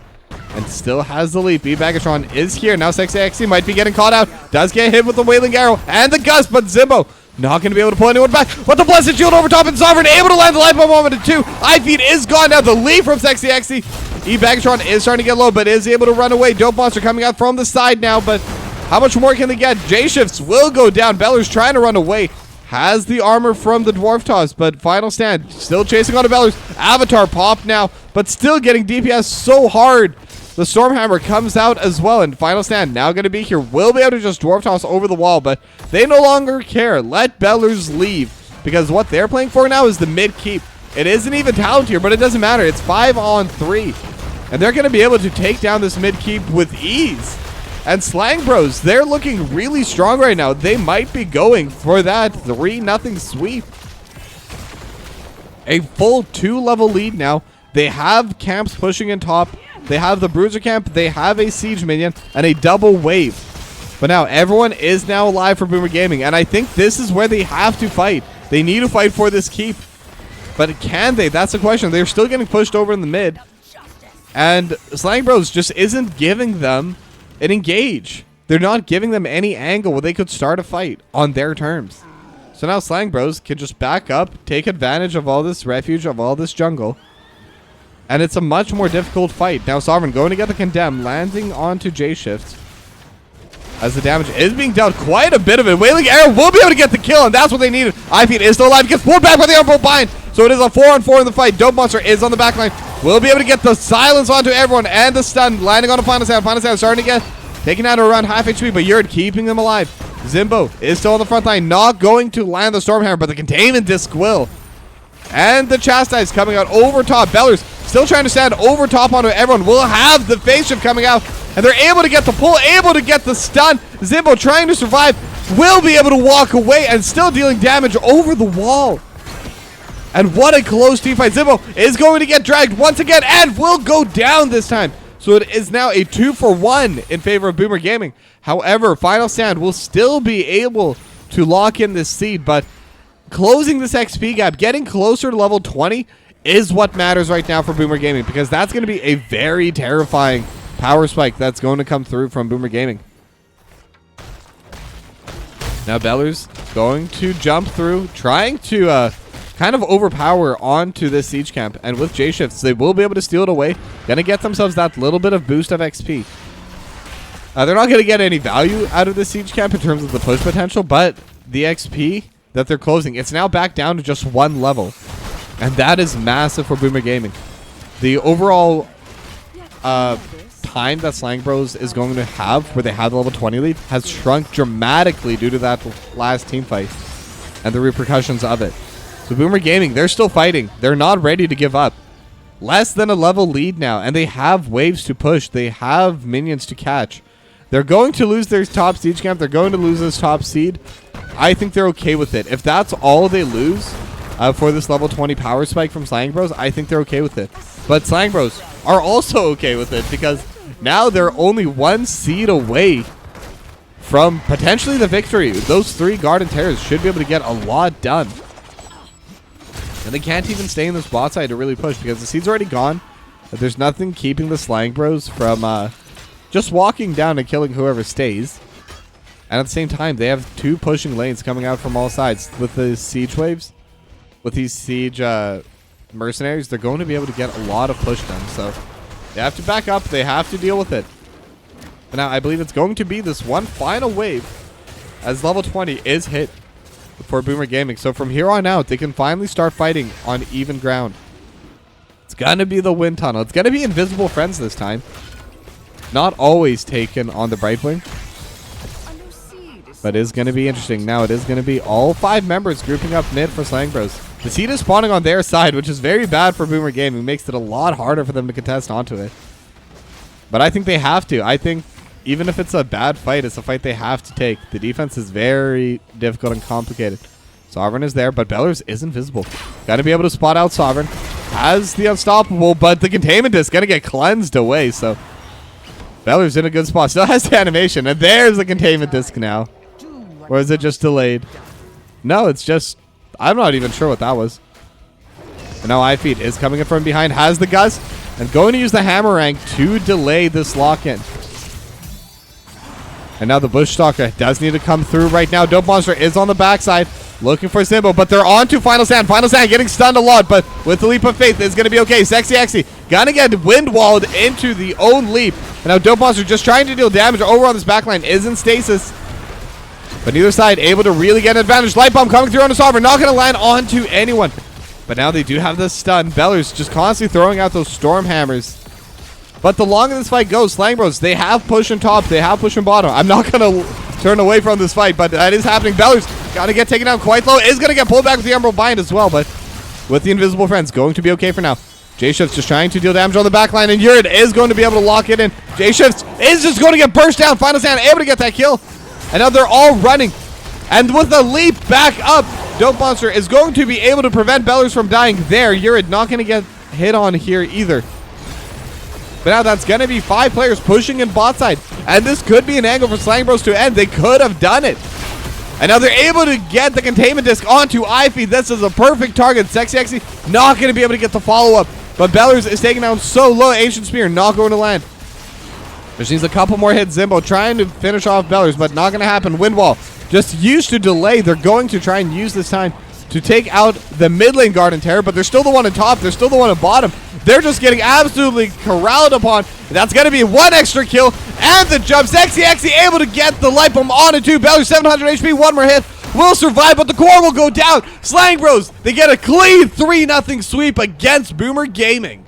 and still has the leap. E-Bagatron is here. Now Sexy Xy might be getting caught out. Does get hit with the Wailing Arrow and the Gust, but Zimbo not going to be able to pull anyone back. But the Blessed Shield over top and Sovereign able to land the Life Bomb moment at 2. Eye-Feed is gone now. The lead from Sexy Xy. E-Bagatron is starting to get low, but is able to run away. Dope Monster coming out from the side now, but how much more can they get? J-Shifts will go down. Beller's trying to run away. Has the armor from the Dwarf Toss, but final stand. Still chasing on to Bellers. Avatar pop now, but still getting DPS so hard. The Stormhammer comes out as well, and final stand now going to be here. Will be able to just Dwarf Toss over the wall, but they no longer care. Let Bellers leave, because what they're playing for now is the mid keep. It isn't even talent here, but it doesn't matter. It's 5-on-3. And they're going to be able to take down this mid keep with ease. And Slang Bros, they're looking really strong right now. They might be going for that 3-0 sweep. A full 2-level lead now. They have camps pushing in top. They have the Bruiser camp. They have a siege minion and a double wave. But now everyone is now alive for BoomerGaming. And I think this is where they have to fight. They need to fight for this keep. But can they? That's the question. They're still getting pushed over in the mid. And Slang Bros just isn't giving them an engage. They're not giving them any angle where they could start a fight on their terms. So now Slang Bros can just back up, take advantage of all this refuge, of all this jungle. And it's a much more difficult fight. Now Sovereign going to get the condemn, landing onto J-Shift. As the damage is being dealt, quite a bit of it. Wailing Arrow will be able to get the kill, and that's what they needed. Eye-Feed is still alive, gets pulled back by the Armful Bind. So it is a 4-on-4 in the fight. Dope Monster is on the back line. Will be able to get the silence onto everyone and the stun, landing on the final sound. Final sound starting to get taken out to around half HP, but Yurd keeping them alive. Zimbo is still on the front line, not going to land the Stormhammer, but the containment disc will. And the Chastise coming out over top. Bellers still trying to stand over top onto everyone. Will have the phase shift coming out, and they're able to get the pull, able to get the stun. Zimbo trying to survive, will be able to walk away and still dealing damage over the wall. And what a close team fight. Zimbo is going to get dragged once again and will go down this time. So it is now a 2-for-1 in favor of BoomerGaming. However, Final Stand will still be able to lock in this seed, but closing this XP gap, getting closer to level 20 is what matters right now for BoomerGaming, because that's going to be a very terrifying power spike that's going to come through from BoomerGaming. Now Beller's going to jump through, trying to kind of overpower onto this siege camp, and with J-Shifts, they will be able to steal it away. Gonna get themselves that little bit of boost of XP. They're not gonna get any value out of the siege camp in terms of the push potential, but the XP that they're closing, it's now back down to just 1 level, and that is massive for BoomerGaming. The overall time that Slang Bros is going to have, where they have the level 20 lead, has shrunk dramatically due to that last team fight and the repercussions of it. So BoomerGaming, they're still fighting. They're not ready to give up. Less than a level lead now, and they have waves to push. They have minions to catch. They're going to lose their top siege camp. They're going to lose this top seed. I think they're okay with it. If that's all they lose for this level 20 power spike from Slang Bros, I think they're okay with it. But Slang Bros are also okay with it, because now they're only 1 seed away from potentially the victory. Those 3 Garden Terrors should be able to get a lot done. And they can't even stay in this bot side to really push, because the seed's already gone. There's nothing keeping the Slang Bros from just walking down and killing whoever stays. And at the same time, they have 2 pushing lanes coming out from all sides. With the siege waves, with these siege mercenaries, they're going to be able to get a lot of push done. So they have to back up. They have to deal with it. But now I believe it's going to be this one final wave as level 20 is hit for BoomerGaming. So from here on out, they can finally start fighting on even ground. It's going to be the wind tunnel. It's going to be invisible friends this time. Not always taken on the Brightwing. But it is going to be interesting. Now it is going to be all 5 members grouping up mid for Slang Bros. The seed is spawning on their side, which is very bad for BoomerGaming. Makes it a lot harder for them to contest onto it. But I think they have to. I think even if it's a bad fight, it's a fight they have to take. The defense is very difficult and complicated. Sovereign is there, but Bellers is invisible. Got to be able to spot out Sovereign. Has the Unstoppable, but the Containment Disc going to get cleansed away. So Bellers in a good spot. Still has the animation, and there's the Containment Disc now. Or is it just delayed? No, it's just... I'm not even sure what that was. And now iFeed is coming in from behind. Has the Gust, and going to use the Hammer Rank to delay this lock-in. And now the Bush Stalker does need to come through right now. Dope Monster is on the backside, looking for Simbo, but they're on to Final Stand. Final Stand getting stunned a lot, but with the Leap of Faith, it's going to be okay. Sexy Exy gonna get wind-walled into the own leap. And now Dope Monster just trying to deal damage over on this backline is in stasis. But neither side able to really get an advantage. Light Bomb coming through on the Sovereign, not going to land onto anyone. But now they do have the stun. Bellers just constantly throwing out those Storm Hammers. But the longer this fight goes, Slang Bros, they have push on top, they have push on bottom. I'm not going to turn away from this fight, but that is happening. Bellers got to get taken down quite low. Is going to get pulled back with the Emerald Bind as well, but with the Invisible Friends, going to be okay for now. J-Shifts just trying to deal damage on the backline, and Yurid is going to be able to lock it in. J-Shifts is just going to get burst down. Final Stand able to get that kill. And now they're all running. And with a leap back up, Dope Monster is going to be able to prevent Bellers from dying there. Yurid not going to get hit on here either. But now that's going to be 5 players pushing in bot side. And this could be an angle for Slang Bros to end. They could have done it. And now they're able to get the Containment Disc onto iFeed. This is a perfect target. Sexy Exy not going to be able to get the follow-up. But Bellers is taking down so low. Ancient Spear not going to land. Just needs a couple more hits. Zimbo trying to finish off Bellers, but not going to happen. Windwall just used to delay. They're going to try and use this time to take out the mid lane Garden Terror, but they're still the one at top. They're still the one at bottom. They're just getting absolutely corralled upon. That's going to be 1 extra kill. And the jump. Sexy Exy able to get the Light Bomb on it too. Bellers 700 HP. 1 more hit. Will survive, but the core will go down. Slang Bros, they get a clean 3-0 sweep against BoomerGaming.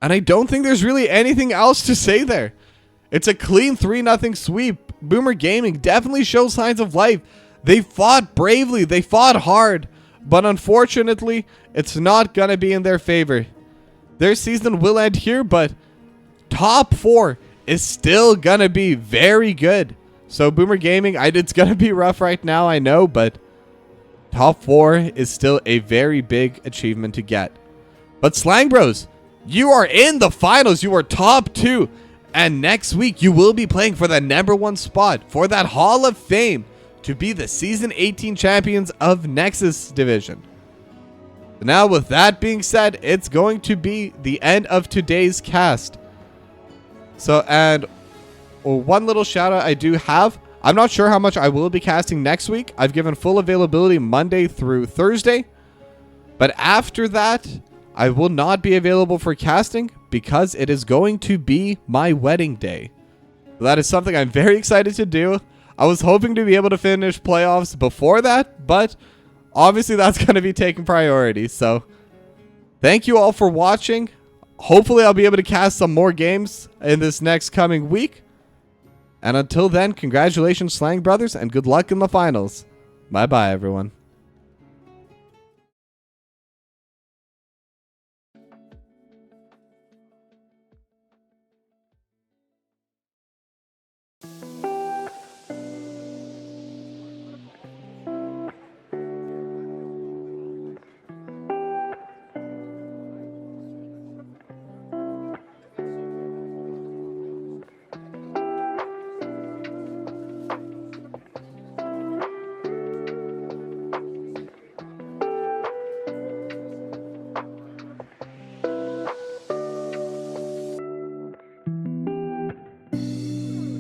And I don't think there's really anything else to say there. It's a clean 3-0 sweep. BoomerGaming definitely shows signs of life. They fought bravely. They fought hard. But unfortunately, it's not going to be in their favor. Their season will end here, but top 4 is still going to be very good. So BoomerGaming, it's going to be rough right now, I know, but top 4 is still a very big achievement to get. But Slang Bros, you are in the finals. You are top 2. And next week, you will be playing for the #1 spot for that Hall of Fame to be the Season 18 champions of Nexus Division. Now, with that being said, it's going to be the end of today's cast. So, and one little shout out I do have. I'm not sure how much I will be casting next week. I've given full availability Monday through Thursday. But after that, I will not be available for casting because it is going to be my wedding day. That is something I'm very excited to do. I was hoping to be able to finish playoffs before that, but obviously that's going to be taking priority. So thank you all for watching. Hopefully I'll be able to cast some more games in this next coming week. And until then, congratulations, Slang Brothers, and good luck in the finals. Bye-bye, everyone.